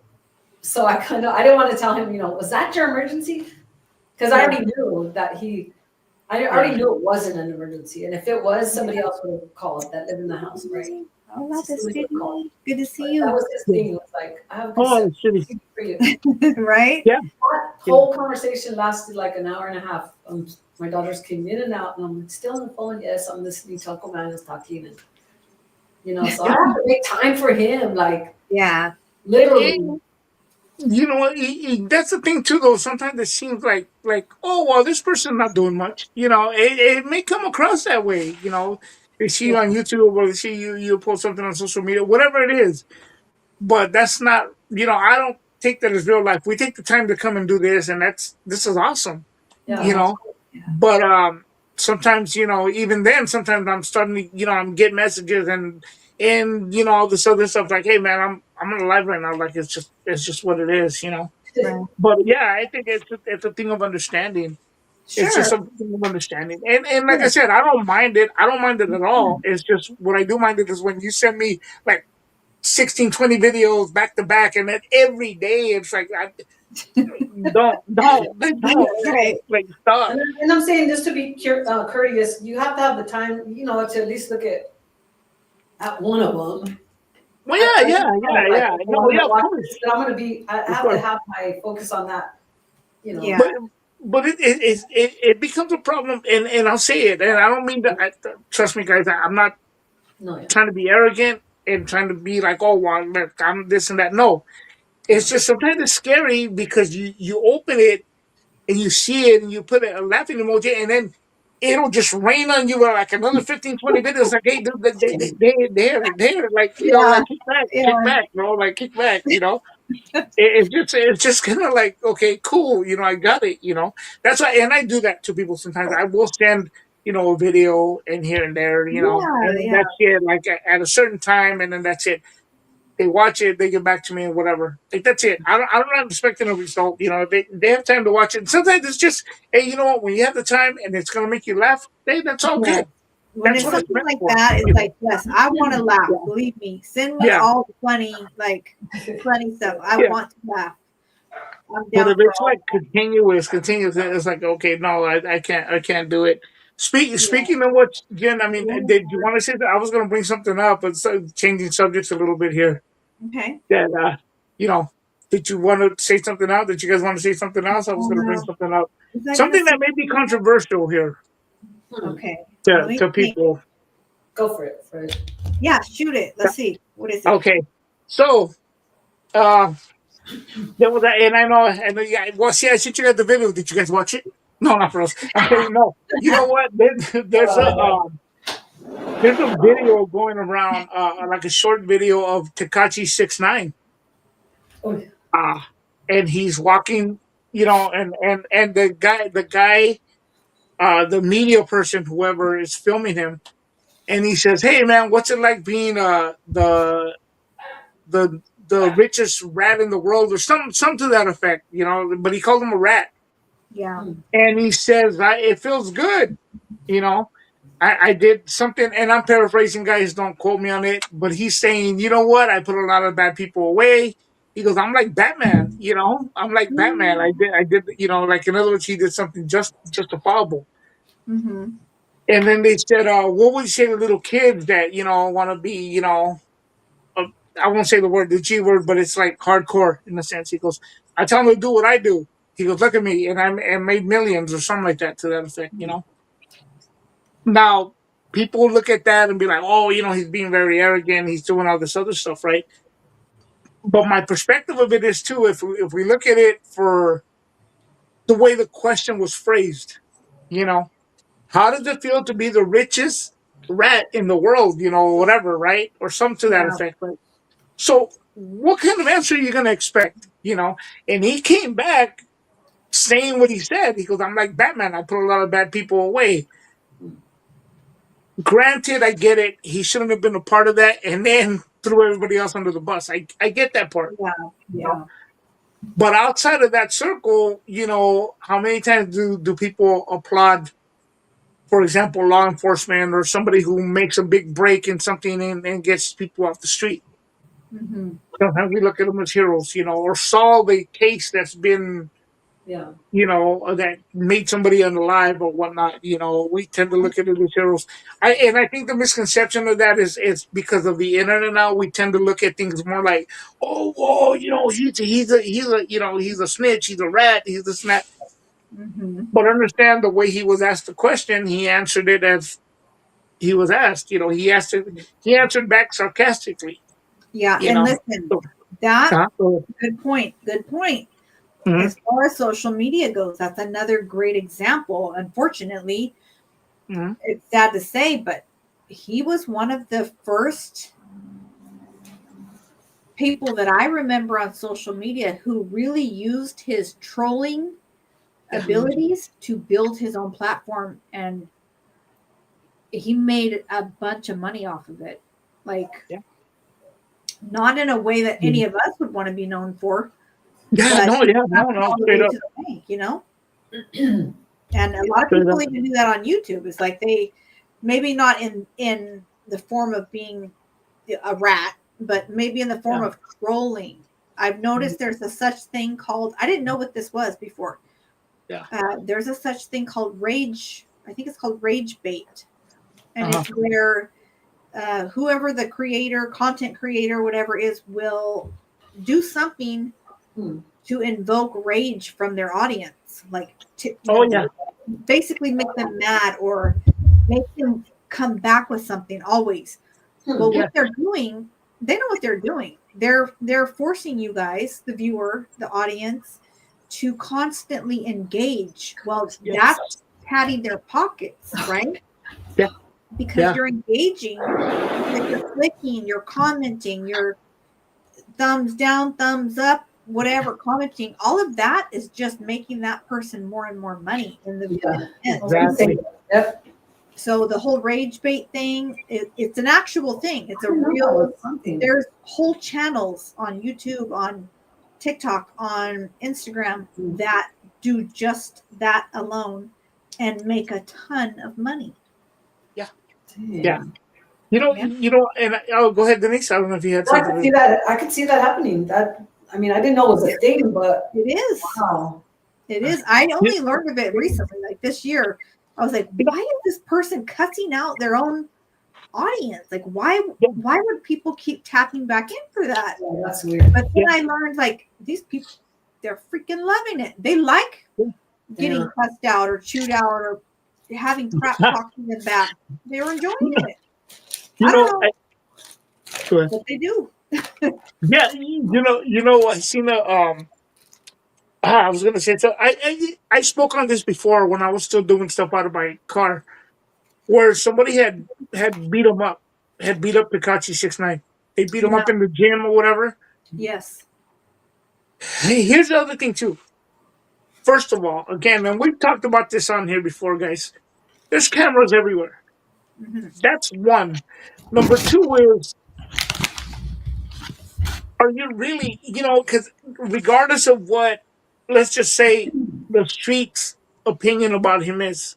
So I didn't want to tell him, was that your emergency? Because I already knew that I already knew it wasn't an emergency. And if it was, somebody else would have called that lived in the house, right? Oh, love this Somebody would video. call. Good to see But you. that was his thing. It was like, I have a Oh, cassette shitty. for you. Right? Yeah. That whole conversation lasted like an hour and a half. My daughters came in and out, and I'm still on the phone. Yes, I'm listening to Uncle Manuel's talking, and so I have to make time for him, like Yeah. literally. You know what? That's the thing too, though. Sometimes it seems like, oh well, this person's not doing much. It may come across that way. They see you on YouTube, or they see you post something on social media, whatever it is. But that's not. I don't take that as real life. We take the time to come and do this, and this is awesome. Yeah. You know, but sometimes even then, sometimes I'm starting to I'm getting messages and all this other stuff like, hey man, I'm on live right now. Like it's just what it is. Right. But yeah, I think it's a thing of understanding. It's Sure. just a thing of understanding. And like I said, I don't mind it. I don't mind it at all. It's just what I do mind it is when you send me like 16, 20 videos back to back, and then every day it's like Right. like stop. And I'm saying, just to be courteous, you have to have the time, to at least look at one of them. Well, yeah. No, yeah, of course. I'm going to be. I have to have my focus on that. Yeah. But it becomes a problem, and I'll say it, and I don't mean that. Trust me, guys. I'm not No, yeah. trying to be arrogant and trying to be like, oh, well, look, I'm this and that. No, it's just sometimes it's scary because you open it and you see it and you put a laughing emoji, and then it'll just rain on you with like another 15, 20 videos. Like, hey, dude, they're like, Yeah. like Yeah. kick back, like kick back. It's just kind of like, okay, cool, I got it. That's why, and I do that to people sometimes. I will send a video and here and there, and then Yeah. that's it, like at a certain time, and then that's it. They watch it, they get back to me, and whatever. Like that's it. I'm not expecting a result. They have time to watch it. And sometimes it's just, hey, you know what? When you have the time and it's gonna make you laugh, hey, that's all Yeah. good. When That's it's what it's something meant like for. that, it's like, yes, I want to laugh. Yeah. Believe me. Send me Yeah. all the funny stuff. I Yeah. want to laugh. I'm But down if for it's all. like continuous, it's like, okay, no, I can't do it. Speaking of which, Jen, I mean, did you want to say that? I was going to bring something up, but changing subjects a little bit here. Okay. That you know, did you want to say something else? Did you guys want to say something else? I was going to bring something up, Is that something gonna that may be controversial here Okay. to Let me to think. people. Go for it, Fred. Yeah, shoot it. Let's see. What is it? Okay, so there was that, and I know, yeah. Well, see, I sent you guys the video. Did you guys watch it? No, not for us. I'm kidding. No, you know what? There's a video going around, like a short video of Takashi 69, Oh, uh, and he's walking, and the guy, the media person, whoever is filming him, and he says, "Hey, man, what's it like being the richest rat in the world, or some to that effect, But he called him a rat, Yeah. and he says, "It feels good, you know." I did something, and I'm paraphrasing, guys. Don't quote me on it, but he's saying, "You know what? I put a lot of bad people away." He goes, "I'm like Batman, I'm like Batman. I did, like in other words, he did something just justifiable." Mm-hmm. And then they said, "What would you say to little kids that want to be, uh, I won't say the G word, but it's like hardcore in a sense." He goes, "I tell them to do what I do." He goes, "Look at me, and I made millions or something like that to that effect." Now, people look at that and be like, "Oh, he's being very arrogant. He's doing all this other stuff, right?" But my perspective of it is too, if we look at it for the way the question was phrased, you know, how does it feel to be the richest rat in the world, whatever, right? Or something to that Yeah. effect, right? So, what kind of answer are you going to expect? And he came back saying what he said. He goes, "I'm like Batman. I put a lot of bad people away." Granted, I get it. He shouldn't have been a part of that, and then threw everybody else under the bus. I get that part. Yeah. You know? Yeah. But outside of that circle, how many times do people applaud, for example, law enforcement or somebody who makes a big break in something and gets people off the street? Mm-hmm. Sometimes we look at them as heroes, or solve a case that's been, yeah. that made somebody unalive or whatnot. We tend to look at it as heroes. I think the misconception of that is because of the internet now. We tend to look at things more like, oh, whoa, he's a snitch, he's a rat, he's this and that. Mm-hmm. But understand the way he was asked the question, he answered it as he was asked. He answered back sarcastically. Yeah. You And know, listen, so, that so, good point. Good point. mhm, As far as social media goes, that's another great example. Unfortunately, mhm, it's sad to say, but he was one of the first people that I remember on social media who really used his trolling Yeah. abilities to build his own platform, and he made a bunch of money off of it. Like, yeah, not in a way that mhm. any of us would want to be known for, Yeah, but no, yeah, that's no, no, all the straight way up, to the bank. And a lot of straight people up. even do that on YouTube. It's like they maybe not in the form of being a rat, but maybe in the form Yeah. of trolling. I've noticed there's a such thing called, I didn't know what this was before. Yeah. There's a such thing called rage. I think it's called rage bait. And Uh-huh. it's where whoever the creator, content creator, whatever is, will do something Hmm. to invoke rage from their audience, like Oh yeah. basically make them mad or make them come back with something always. Well, Yeah. what they're doing, they know what they're doing. They're forcing you guys, the viewer, the audience, to constantly engage. Well, Yes. that's padding their pockets, right? Yeah. Because Yeah. you're engaging, like you're clicking, you're commenting, you're thumbs down, thumbs up, whatever, commenting. All of that is just making that person more and more money in the Yeah. end. Exactly. Yep. So the whole rage bait thing, it's an actual thing. It's a I know that real. was something. There's whole channels on YouTube, on TikTok, on Instagram that do just that alone and make a ton of money. Yeah. Damn. And go ahead, Denise. I don't know if you had Well, I something could to. see that. I could see that happening. I mean, I didn't know it was a thing, but It is. wow. It is. I Yeah. only learned of it recently, like this year. I was like, why is this person cussing out their own audience? Like, why would people keep tapping back in for that? Yeah, that's weird. But then Yeah. I learned, like, these people, they're freaking loving it. They like getting Yeah. cussed out or chewed out or having crap talked to them back. They were enjoying it. You I know, don't know, go ahead. but they do. Yeah, I seen I was gonna say, so I spoke on this before when I was still doing stuff out of my car, where somebody had beat him up, had beat up Pikachu 6ix9ine. They beat him Yeah. up in the gym or whatever. Yes. Hey, here's the other thing too. First of all, again, and we've talked about this on here before, guys. There's cameras everywhere. Hmm. That's one. Number two is, are you really, because regardless of what, let's just say the street's opinion about him is,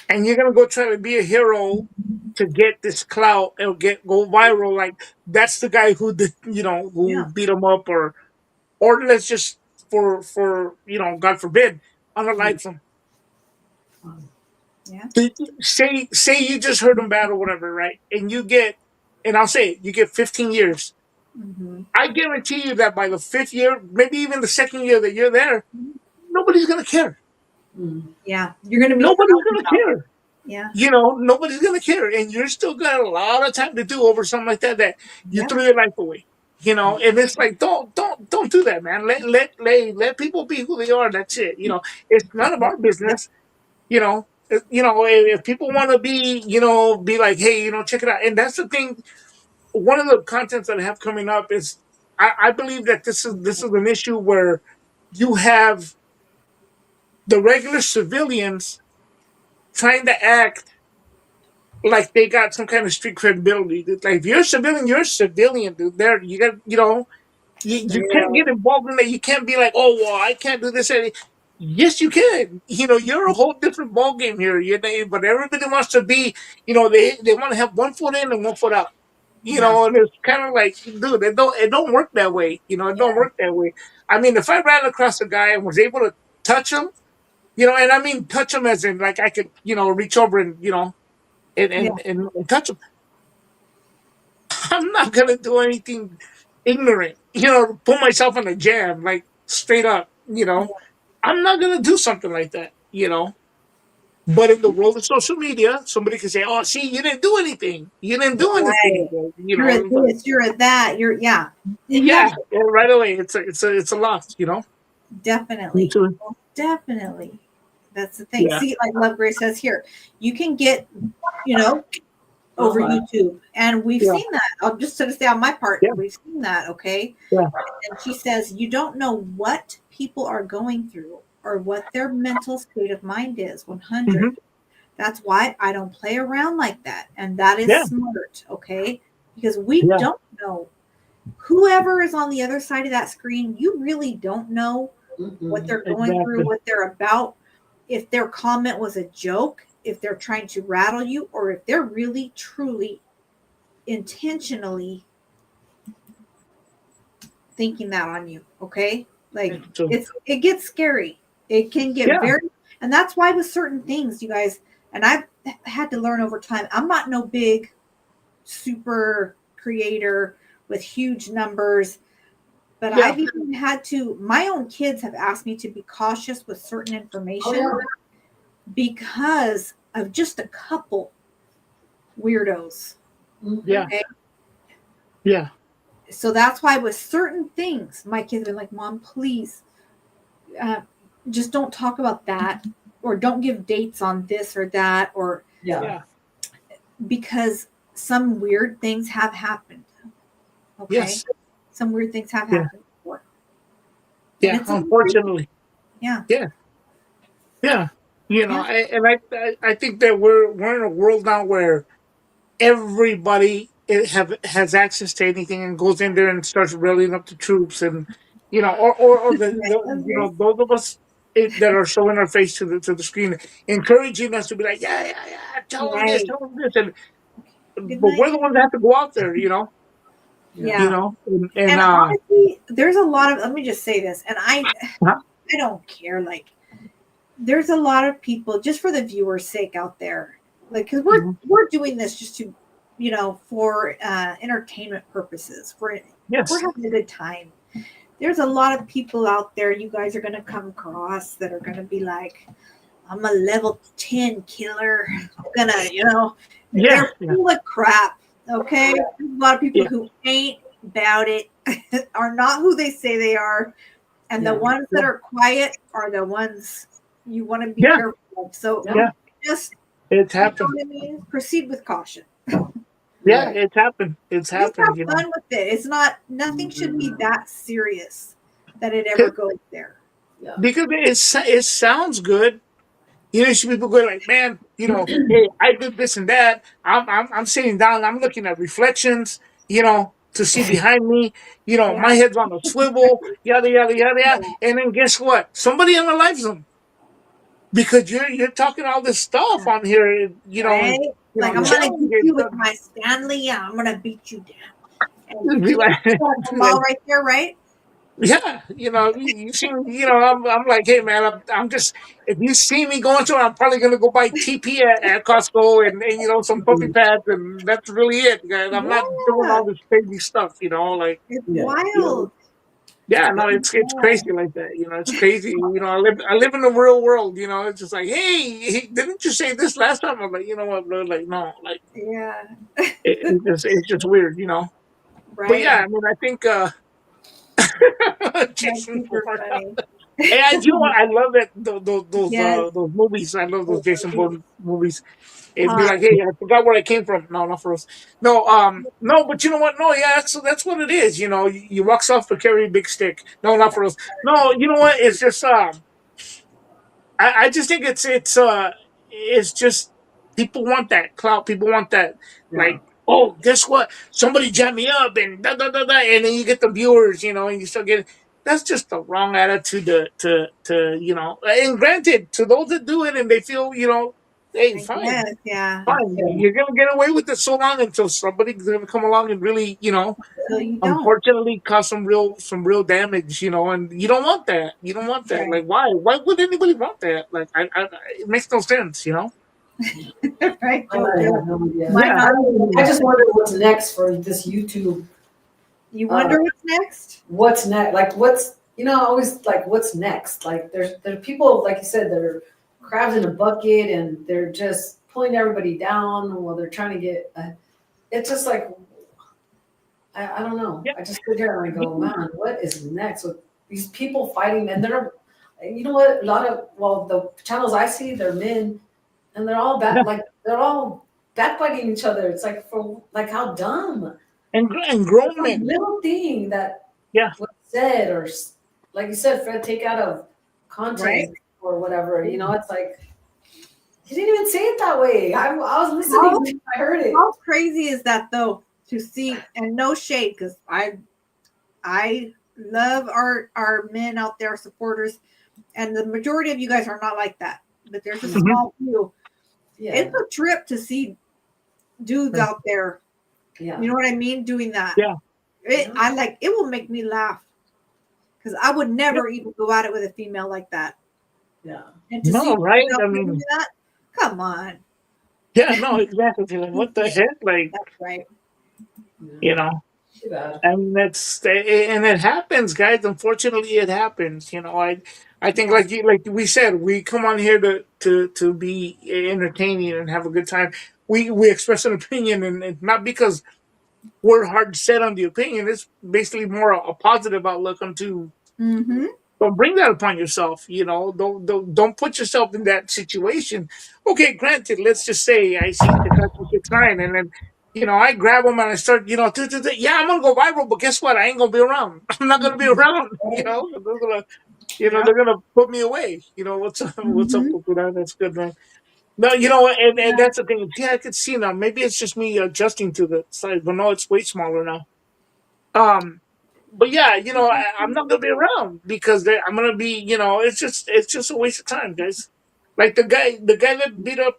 and you're gonna go try to be a hero to get this clout or go viral, like that's the guy who did, who Yeah. beat him up, or let's just for God forbid, unalive him. Yeah. Say you just heard him bad or whatever, right? And you get, and I'll say it, you get 15 years. Hmm. I guarantee you that by the fifth year, maybe even the second year that you're there, nobody's gonna care. Mm. Yeah. You're gonna be Nobody's forgotten gonna about. care. Yeah. Nobody's gonna care, and you're still got a lot of time to do over something like that. That you Yeah. threw your life away. And it's like don't do that, man. Let people be who they are. That's it. It's none of our Yep. business. If people want to be, be like, hey, check it out. And that's the thing. One of the contents that I have coming up is, I believe that this is an issue where you have the regular civilians trying to act like they got some kind of street credibility. Like if you're a civilian, you're a civilian, dude. There, you got, you can't Yeah. get involved in that. You can't be like, oh well, I can't do this. Yes, you can. You're a whole different ballgame here. But everybody wants to be, they want to have one foot in and one foot out. Yeah. And it's kind of like, dude, it don't work that way. It don't work that way. I mean, if I ran across a guy and was able to touch him, and I mean touch him as in like I could, reach over and and Yeah. and, and, and touch him, I'm not gonna do anything ignorant. Put myself in a jam, like straight up. I'm not gonna do something like that. But in the world of social media, somebody can say, "Oh, see, you didn't do anything. You didn't do anything." Right. You're at this. You're at that. Yeah. Yeah, Exactly. right away. It's a loss. Me Definitely. too. Definitely. That's the thing. Yeah, See, like Love Grace says here, you can get, you know, over Uh-huh. YouTube. And we've yeah, seen that. I'll just to say on my part, yeah, we've seen that, okay? yeah. And she says, you don't know what people are going through or what their mental state of mind is. 100. Hmm. That's why I don't play around like that. And that is Yeah, smart, okay? Because we yeah. don't know. Whoever is on the other side of that screen, you really don't know what Mhm. they're going through, Exactly. what they're about, if their comment was a joke, if they're trying to rattle you, or if they're really, truly, intentionally thinking that on you. Okay. Like So, it gets scary. It can get yeah, very, and that's why with certain things, you guys, and I've had to learn over time, I'm not no big super creator with huge numbers, but yeah, I've even had to, my own kids have asked me to be cautious with certain Oh, information yeah. because of just a couple weirdos. Mhm. yeah, Okay. yeah, So that's why with certain things, my kids are like, Mom, please, uh, just don't talk about that, or don't give dates on this or that, or Yeah. yeah. because some weird things have happened. Okay. Yes, Some weird things have yeah, happened before. And yeah. it's a, Unfortunately, yeah. yeah, yeah. Yeah. I think that we're in a world now where everybody has access to anything and goes in there and starts rallying up the troops, and or those of us that are showing our face to the screen, encouraging us to be like, yeah, yeah, yeah, Right. tell them this, and Good but night. we're the ones that have to go out there, Yeah. and And honestly, there's a lot of, let me just say this, and huh? I don't care. Like, there's a lot of people, just for the viewer's sake out there, like, because Mhm. we're doing this just to, for entertainment purposes. We're Yes, having a good time. There's a lot of people out there you guys are gonna come across that are gonna be like, I'm a level 10 killer. I'm gonna, yeah, they're yeah, full of crap. Okay. There's a lot of people yeah, who ain't about it, are not who they say they are. And Yeah. the ones that are quiet are the ones you want to be Yeah. careful of. So Yeah. just, It's you know happened. what I mean? Proceed with caution. Yeah, Right. it's happened. It's Just happened, have fun with it. It's not, nothing should be that serious that it ever goes there. Yeah. Because it sounds good. You know, some people go like, man, hey, I did this and that. I'm sitting down, I'm looking at reflections, to see behind me. Yeah. My head's on a swivel, yada yada yada yada. And then guess what? Somebody unalives them because you're talking all this stuff on here, Right? Like, I'm going to challenge get you with it. my Stanley. Yeah, I'm going to beat you down. And Be like, the ball right there, right? yeah, you see, I'm like, hey man, I'm just, if you see me going to it, I'm probably gonna go buy TP at Costco and some puppy pads, and that's really it, guys. I'm not doing Yeah. all this crazy stuff, like, It's Yeah. wild. yeah, no, it's crazy like that, it's crazy. I live in the real world, it's just like, hey, didn't you say this last time? I'm like, you know what, bro? Like, no, like, Yeah. it's just weird. But Right. yeah, I mean, I think That's Jason super Bourne. funny. And I love that those Yes. those movies. I love those Jason Bourne movies. It'd be Huh. like, hey, I forgot where I came from. No, not for us. No, no, but you know what? No, yeah, that's what it is. You walks off to carry a big stick. No, not for us. No, you know what? It's just I just think it's just people want that clout. People want that, Yeah. like, oh, guess what? Somebody jam me up and and then you get the viewers, and you start getting. That's just the wrong attitude to. And granted, to those that do it and they feel, hey, I fine, guess. Yeah. fine, you're gonna get away with it so long until somebody's gonna come along and really, So you don't. unfortunately cause some real damage, and you don't want that. You don't want that. Right. Like, why would anybody want that? Like, it makes no sense. Right. I have no idea. Why Yeah. not? I just wonder what's next for this YouTube. You wonder what's next? What's next? Like, always like, what's next? Like, there are people, like you said, that are crabs in a bucket and they're just pulling everybody down while they're trying to get. It's just like, I don't know. Yeah. I just sit here and I go, man, what is next with these people fighting? And they're, you know what? The channels I see, they're men, and they're all Yeah. they're all backbiting each other. It's like, for like, how dumb. And grown Some men. little thing that Yeah. was said, or like you said, Fred, take out of context Right. or whatever. It's like, he didn't even say it that way. I was listening. I heard it. How crazy is that though? To see, and no shade, because I love our men out there, supporters, and the majority of you guys are not like that. But there's a small few. Yeah. It's a trip to see dudes out there. Yeah. You know what I mean? Doing that. Yeah. It will make me laugh. Because I would never even go at it with a female like that. Yeah. And to No, see right? female I mean, do that, come on. yeah, no, exactly. Like, what the heck? Like, That's right. Too bad. and it happens, guys. Unfortunately, it happens. I think, like we said, we come on here to be entertaining and have a good time. We express an opinion, and not because we're hard set on the opinion. It's basically more a positive outlook onto. Mm-hmm. Don't bring that upon yourself. Don't put yourself in that situation. Okay, granted, let's just say I see Tekashi 69 and then I grab him and I start, yeah, I'm gonna go viral, but guess what? I ain't gonna be around. I'm not gonna be around. They're gonna, they're gonna put me away. What's up Mm-hmm. with that? That's good, man. No, and that's the thing. Yeah, I could see now. Maybe it's just me adjusting to the size, but no, it's way smaller now. But yeah, I'm not gonna be around because I'm gonna be, it's just a waste of time, guys. Like the guy that beat up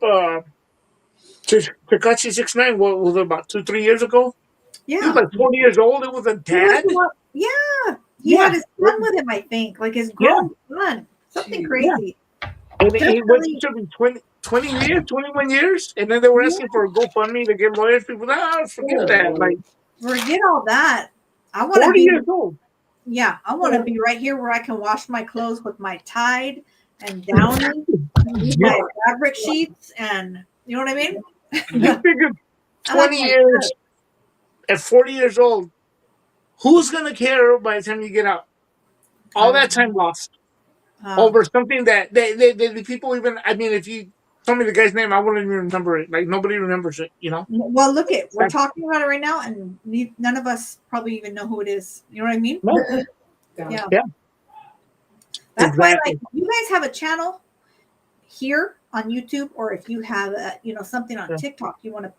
Takashi 69, what was it, about 2-3 years ago? He was Yeah. like 40 years old. It was a He was dad. the one- yeah. He Yeah, had his son with him, I think. Like his yeah, grown son. Something Jeez. crazy. and he went Definitely. to 20 years, 21 years, and then they were Yeah. asking for a GoFundMe to get lawyers. People, forget that. Like, Forget all that. I want to 40 be, years old. yeah, I want to be right here where I can wash my clothes with my Tide and Downy, use Yeah, my fabric sheets, and you know what I mean? you figure I like 20 my years at 40 years old. Who's gonna care by the time you get out? All that time lost over something that the people even. I mean, if you told me the guy's name, I wouldn't even remember it. Like nobody remembers it. You know. Well, look at we're That's- talking about it right now, and none of us probably even know who it is. You know what I mean? No. Yeah. Yeah. That's why, Exactly. like, if you guys have a channel here on YouTube, or if you have something on Yeah. TikTok you want to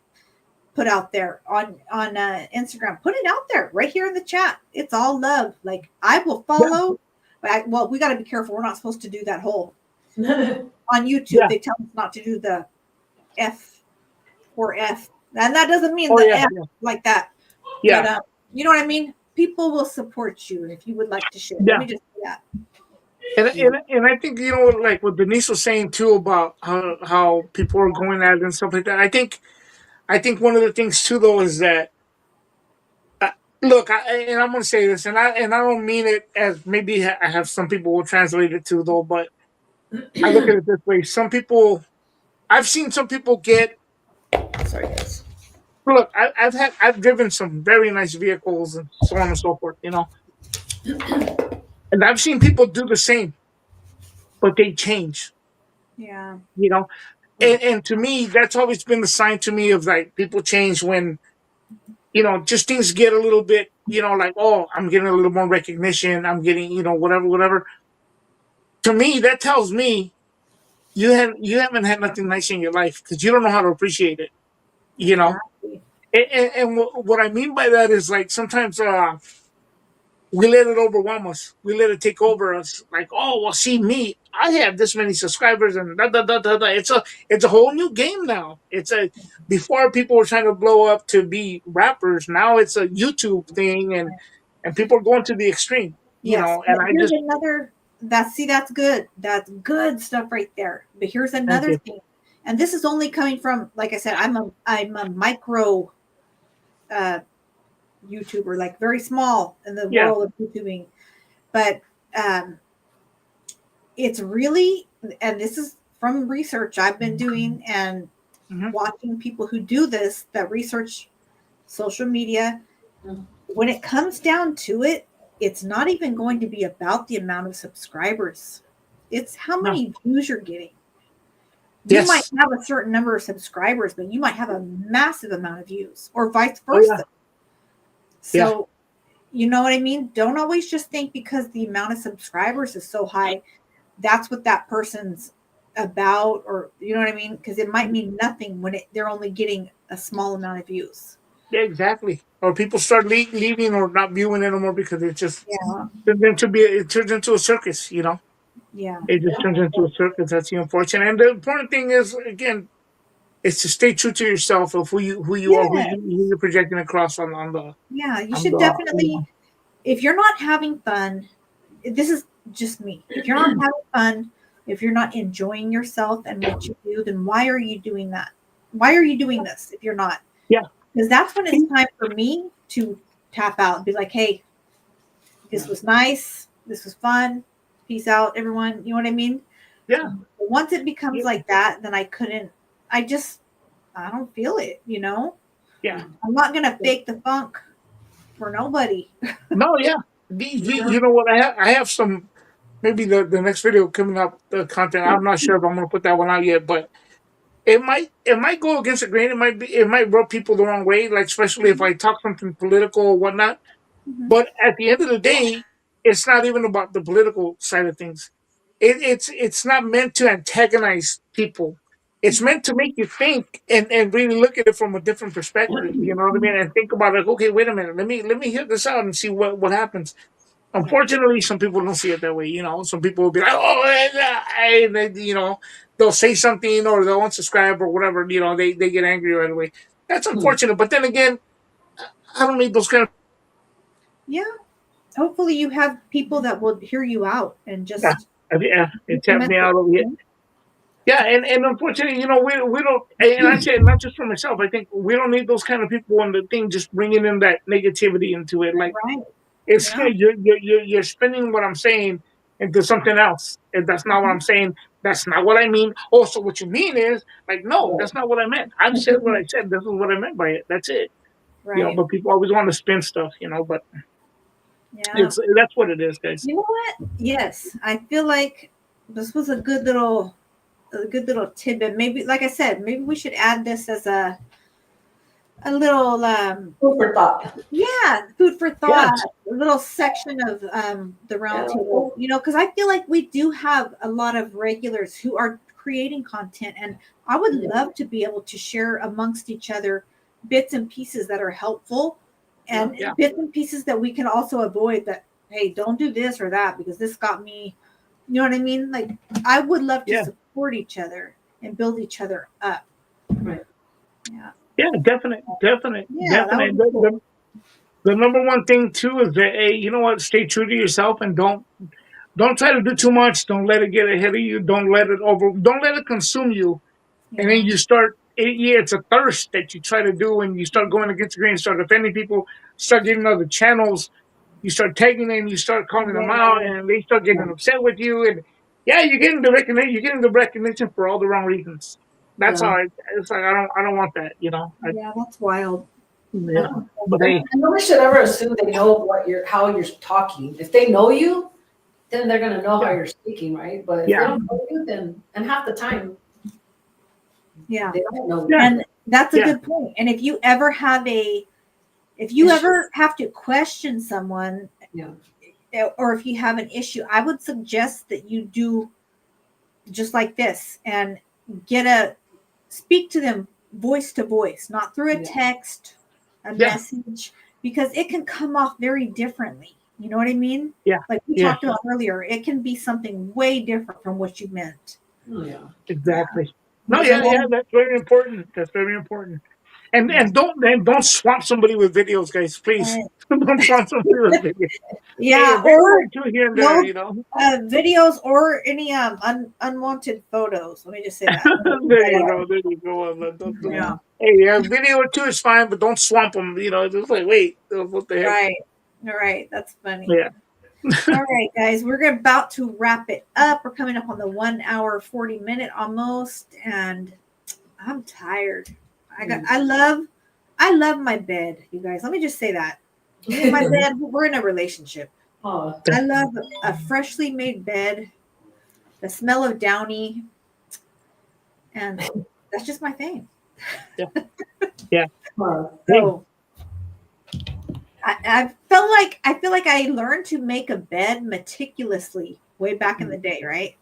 put out there on Instagram, put it out there right here in the chat. It's all love. Like, I will follow. Well, we got to be careful. We're not supposed to do that whole on YouTube. Yeah. They tell us not to do the F or F, and that doesn't mean Oh the yeah. F Yeah. like that. Yeah. But you know what I mean? People will support you if you would like to share. Yeah. Let me just say that. And I think like what Denise was saying too about how people are going at it and stuff like that. I think one of the things too though is that look, and I'm going to say this, and I don't mean it as maybe I have some people will translate it too though, but I look at it this way: some people, I've seen some people get. Sorry, guys. Look, I've driven some very nice vehicles and so on and so forth, and I've seen people do the same, but they change, Yeah. And to me, that's always been the sign to me of like people change when, just things get a little bit, like, oh, I'm getting a little more recognition. I'm getting, whatever. To me, that tells me you haven't had nothing nice in your life because you don't know how to appreciate it, Exactly. And what I mean by that is like sometimes we let it overwhelm us. We let it take over us. Like, oh, well, see me. I have this many subscribers, and da da da da da. It's a whole new game now. Before people were trying to blow up to be rappers. Now it's a YouTube thing, and people are going to the extreme. Yes. And But I here's just another. That's good. That's good stuff right there. But here's another you. thing, and this is only coming from, like I said, I'm a micro YouTuber, like very small in the Yeah. world of YouTubing, but it's really, and this is from research I've been doing and Mhm. watching people who do this, that research social media. When it comes down to it, it's not even going to be about the amount of subscribers. It's how many views you're getting. You Yes. might have a certain number of subscribers, but you might have a massive amount of views, or vice Oh, versa. yeah. So, you know what I mean? Don't always just think because the amount of subscribers is so high, that's what that person's about, or you know what I mean? Because it might mean nothing when they're only getting a small amount of views. Yeah, exactly. Or people start leaving or not viewing anymore because it just Yeah. turns into a circus. Yeah. It just turns into a circus. That's the unfortunate. And the important thing is, again, is to stay true to yourself of who you are, Yeah. who you're projecting across on the Yeah. You on should the. definitely, if you're not having fun, this is just me. If you're not having fun, if you're not enjoying yourself and what you do, then why are you doing that? Why are you doing this if you're not? Yeah. Because that's when it's time for me to tap out and be like, hey, this was nice. This was fun. Peace out, everyone. You know what I mean? Yeah. But once it becomes like that, then I don't feel it, Yeah. I'm not going to fake the funk for nobody. No. Yeah. You know what? I have some. Maybe the next video coming up, the content. I'm not sure if I'm gonna put that one out yet, but it might go against the grain. It might rub people the wrong way, like especially if I talk something political or whatnot. Mhm. But at the end of the day, it's not even about the political side of things. It's not meant to antagonize people. It's meant to make you think and really look at it from a different perspective. You know what I mean? And think about it. Okay, wait a minute. Let me hear this out and see what happens. Unfortunately, some people don't see it that way. Some people will be like, "Oh," and they'll say something or they'll unsubscribe or whatever. They get angry right away. That's unfortunate. But then again, I don't need those kind of. Yeah. Hopefully you have people that will hear you out and just Yeah, it tapped me out over here. Yeah, and unfortunately, we don't. And I say it not just for myself. I think we don't need those kind of people on the thing just bringing in that negativity into it. Like right. it's Yeah. you're spinning what I'm saying into something else, and that's not what I'm saying. That's not what I mean. Oh, so what you mean is like, no, that's not what I meant. I've said what I said. This is what I meant by it. That's it. Right. But people always want to spin stuff. But Yeah. That's what it is, guys. You know what? Yes, I feel like this was a good little tidbit. Maybe, like I said, maybe we should add this as a little Food for thought. yeah, food for thought, Yes. a little section of the roundtable. You know, because I feel like we do have a lot of regulars who are creating content, and I would love to be able to share amongst each other bits and pieces that are helpful, and Yeah. bits and pieces that we can also avoid. That hey, don't do this or that because this got me. You know what I mean? Like I would love to Yeah. support each other and build each other up. Right. Yeah. Yeah, definite. Yeah, that Definite. would be cool. The number one thing too is that, hey, you know what? Stay true to yourself and don't try to do too much. Don't let it get ahead of you. Don't let it consume you. And then Yeah. you start. It's a thirst that you try to do, and you start going against the grain, start offending people, start getting other channels. You start tagging them, you start calling them out, and they start getting upset with you. And yeah, you're getting the recognition. You're getting the recognition for all the wrong reasons. That's Yeah. how it's like. I don't want that. You know. Yeah, that's wild. Yeah. But hey, And nobody should ever assume they know how you're talking. If they know you, then they're gonna know how you're speaking, right? But if they Yeah. don't know you, then and half the time Yeah. they don't know. Yeah. And that's a Yeah. good point. And if you ever have ever have to question someone, Yeah. or if you have an issue, I would suggest that you do just like this and speak to them voice to voice, not through a Yeah. text, a Yeah. message, because it can come off very differently. You know what I mean? Yeah. Like we Yeah. talked about earlier, it can be something way different from what you meant. Oh, yeah. exactly. No, Yeah. yeah. That's very important. That's very important. And Yeah. don't swamp somebody with videos, guys. Please don't swamp somebody with videos. Hey, a Yeah, video or or two here and there. no You know. videos or any unwanted photos. Let me just say that. There you go. There you go. Yeah. Hey, a video or two is fine, but don't swamp them. You know, it's like, wait, what the heck? Right. All right. That's funny. Yeah. All right, guys, we're about to wrap it up. We're coming up on the 1 hour, 40-minute almost, and I'm tired. I love my bed, you guys. Let me just say that. Me and my bed, we're in a relationship. Oh, I love a freshly made bed, the smell of Downy, and that's just my thing. oh. So I feel like I learned to make a bed meticulously way back in the day, right?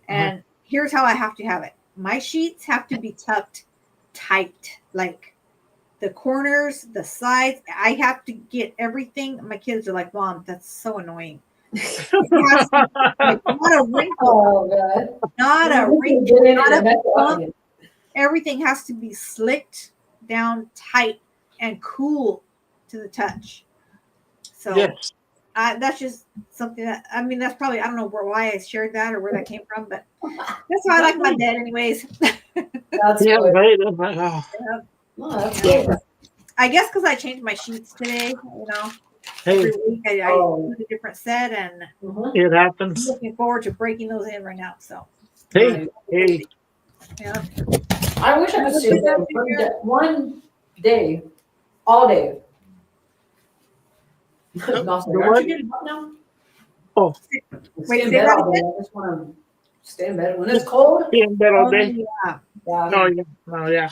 And here's how I have to have it. My sheets have to be tucked tight, like the corners, the sides. I have to get everything. My kids are like, "Mom, that's so annoying." It has to be, like, not a wrinkle, Oh, God. not a Get wrinkle, in not and a mess it up bump. again. Everything has to be slicked down tight and cool to the touch. So Yes. that's just something that that's probably I don't know why I shared that or where that came from, but that's how I like my bed, anyways. That's Yeah. good. Right. I'm like, oh. Oh, that's Yeah. good. I guess because I changed my sheets today, Hey, every week I Oh. do a different set, and Mhm. it I'm happens. looking forward to breaking those in right now. So Hey, Right. hey. yeah, I wish I could stay in bed one day, all day. No, sorry, The aren't what? you getting up now? Oh, Stay in say bed that all day. I just want to stay in bed when it's cold. be in bed all oh, day. yeah, Yeah. Oh yeah. Oh yeah.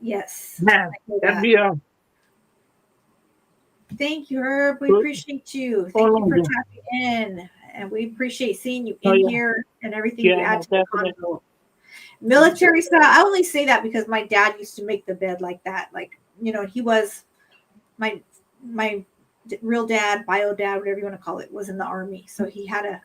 yes. Man, I hear that'd that. be Thank you, Herb. We Well, appreciate you. oh, Thank you for yeah. tapping in, and we appreciate seeing you Oh in yeah. here and everything you Yeah. add No, to the definitely. convo. Military style. I only say that because my dad used to make the bed like that. Like he was my real dad, bio dad, whatever you want to call it, was in the army. So he had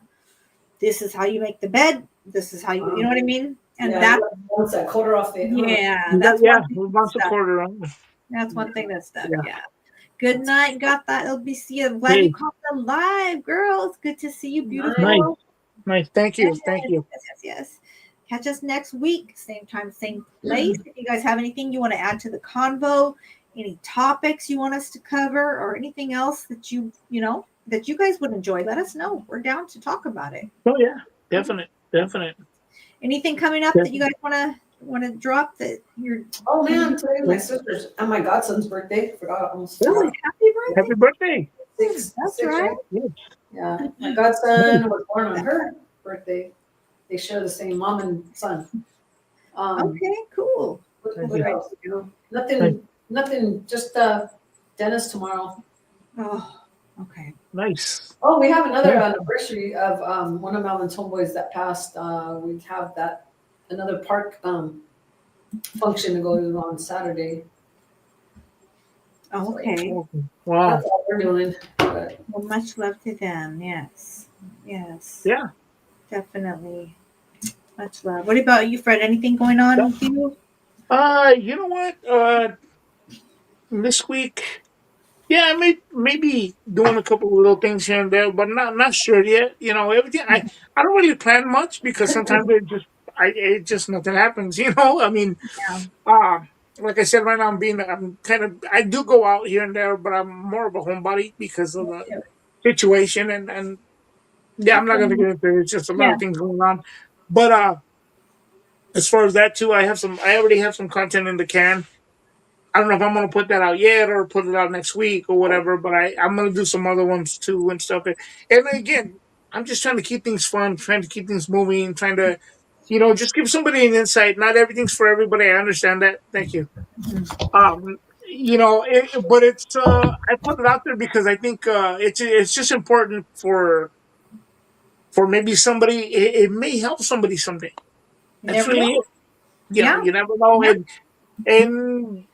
this is how you make the bed. This is how you know what I mean? And Yeah, once that quarter off the. yeah, that's Yeah. one thing We that want the stuck. quarter on. That's one thing that stuck. Yeah. Yeah. Good night. Got that, LBC. I'm glad Hey. you caught the live, girls. Good to see you, beautiful. Nice. Nice. Thank you. Yes, Thank you. yes. Catch us next week, same time, same place. If you guys have anything you want to add to the convo, any topics you want us to cover, or anything else that you guys would enjoy, let us know. We're down to talk about it. Oh yeah. Definite. Definite. Anything coming up that you guys want to drop that you're Oh man, today's my sister's and my godson's birthday. Forgot almost. really happy birthday? Happy birthday. That's right. Yeah, my godson was born on her birthday. They share the same mom and son. Okay, cool. What else? Nothing. Just dentist tomorrow. Oh, okay. Nice. Oh, we have another anniversary of one of Melvin's homeboys that passed. We have that another park function to go to on Saturday. Okay. Wow. That's all we're doing. But Well, much love to them. Yes. Yes. Yeah. Definitely. Much love. What about you, Fred? Anything going on with you? You know what? This week, yeah, maybe doing a couple of little things here and there, but not sure yet. You know, everything. I don't really plan much because sometimes it just nothing happens. You know, I mean, Yeah. like I said, right now I'm kind of I do go out here and there, but I'm more of a homebody because of the situation and yeah, I'm not gonna get into it. It's just a lot Yeah. of things going on. But as far as that too, I already have some content in the can. I don't know if I'm gonna put that out yet or put it out next week or whatever, but I'm gonna do some other ones too and stuff. And again, I'm just trying to keep things fun, trying to keep things moving, trying to, just give somebody an insight. Not everything's for everybody. I understand that. Thank you. Um, but I put it out there because I think it's just important for maybe somebody. It may help somebody someday. You That's never really know. it. Yeah. You never know. Yeah. And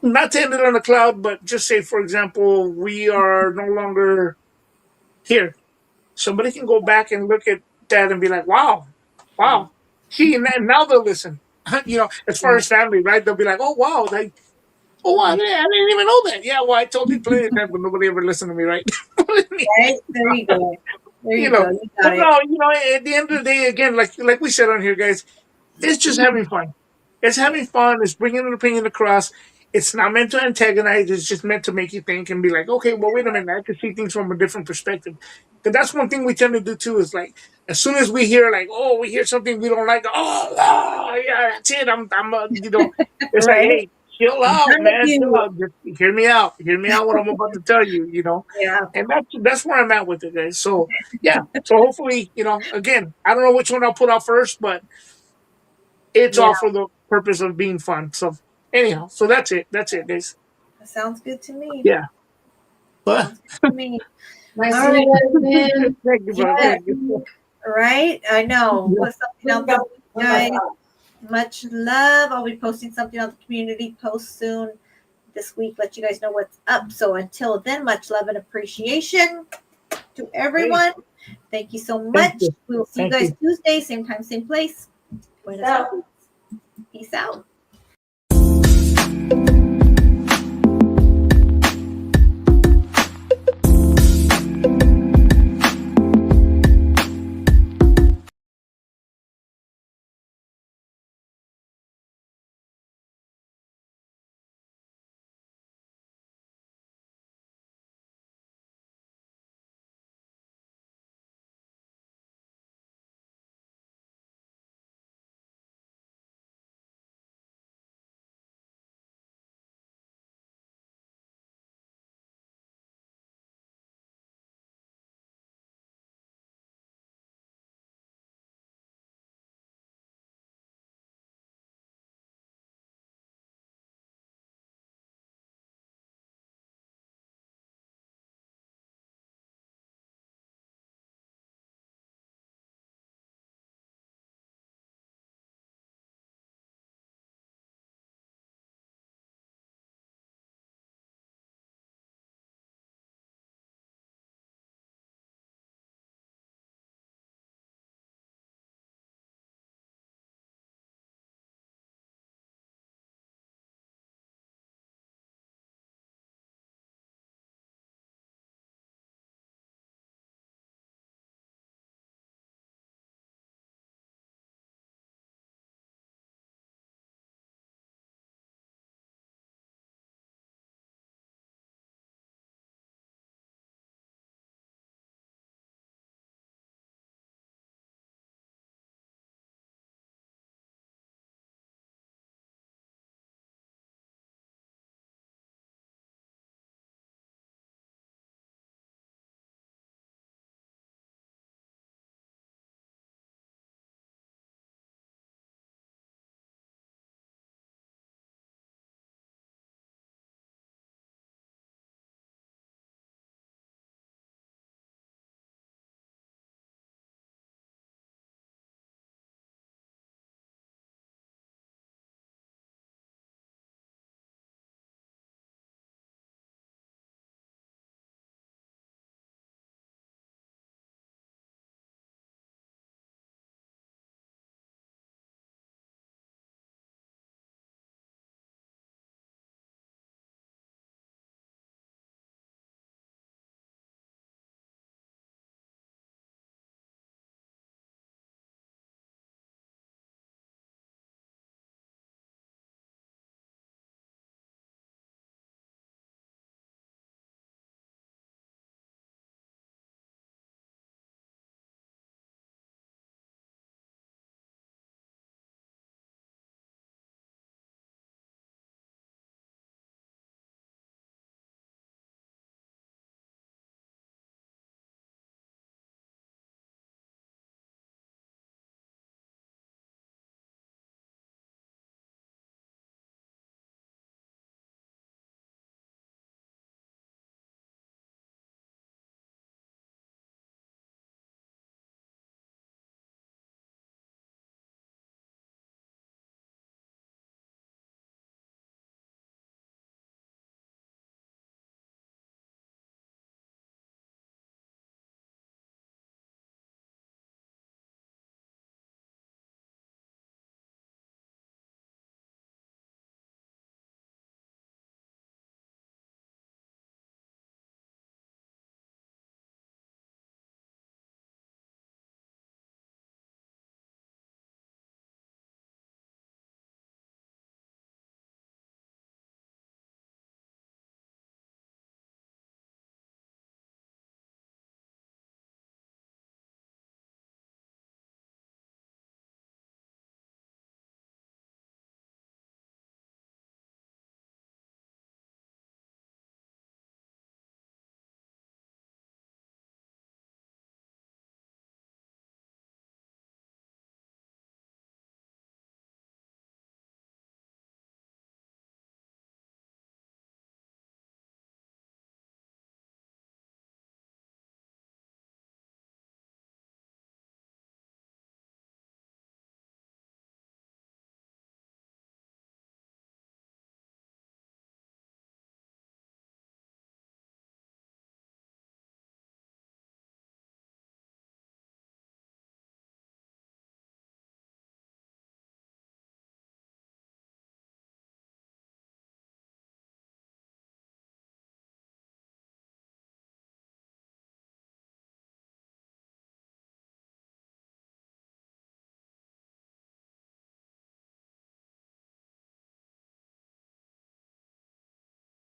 not to end it on a cloud, but just say, for example, we are no longer here. Somebody can go back and look at that and be like, wow, wow. See, and now they'll listen. As far as family, right? They'll be like, oh, wow. Like, oh, wow, I didn't even know that. Yeah, well, I told you plenty of times, but nobody ever listened to me, right? Right? There you go. There you you know, go. You got but it. no, at the end of the day, again, like we said on here, guys, it's just having fun. It's having fun. It's bringing an opinion across. It's not meant to antagonize. It's just meant to make you think and be like, okay, well, wait a minute. I can see things from a different perspective. Because that's one thing we tend to do too. Is like as soon as we hear we hear something we don't like. Oh, yeah, that's it. It's like, Right? hey, chill I'm out, done with man. Chill you. out. Just hear me out. Hear me out. What I'm about to tell you. Yeah. And that's where I'm at with it, guys. So yeah. So hopefully, again, I don't know which one I'll put out first, but it's Yeah. all for the purpose of being fun. So anyhow, so that's it. That's it, guys. That sounds good to me. Yeah. But Sounds good to me. nice All to right. meet you, man. thank you, bro. Yes. Thank you. Right? I know. Put something out there, guys. Bye. Much love. I'll be posting something on the community post soon this week. Let you guys know what's up. So until then, much love and appreciation to everyone. Thank you so much. you. We will see you Thank guys Tuesday, same time, same place. Peace out. Peace out.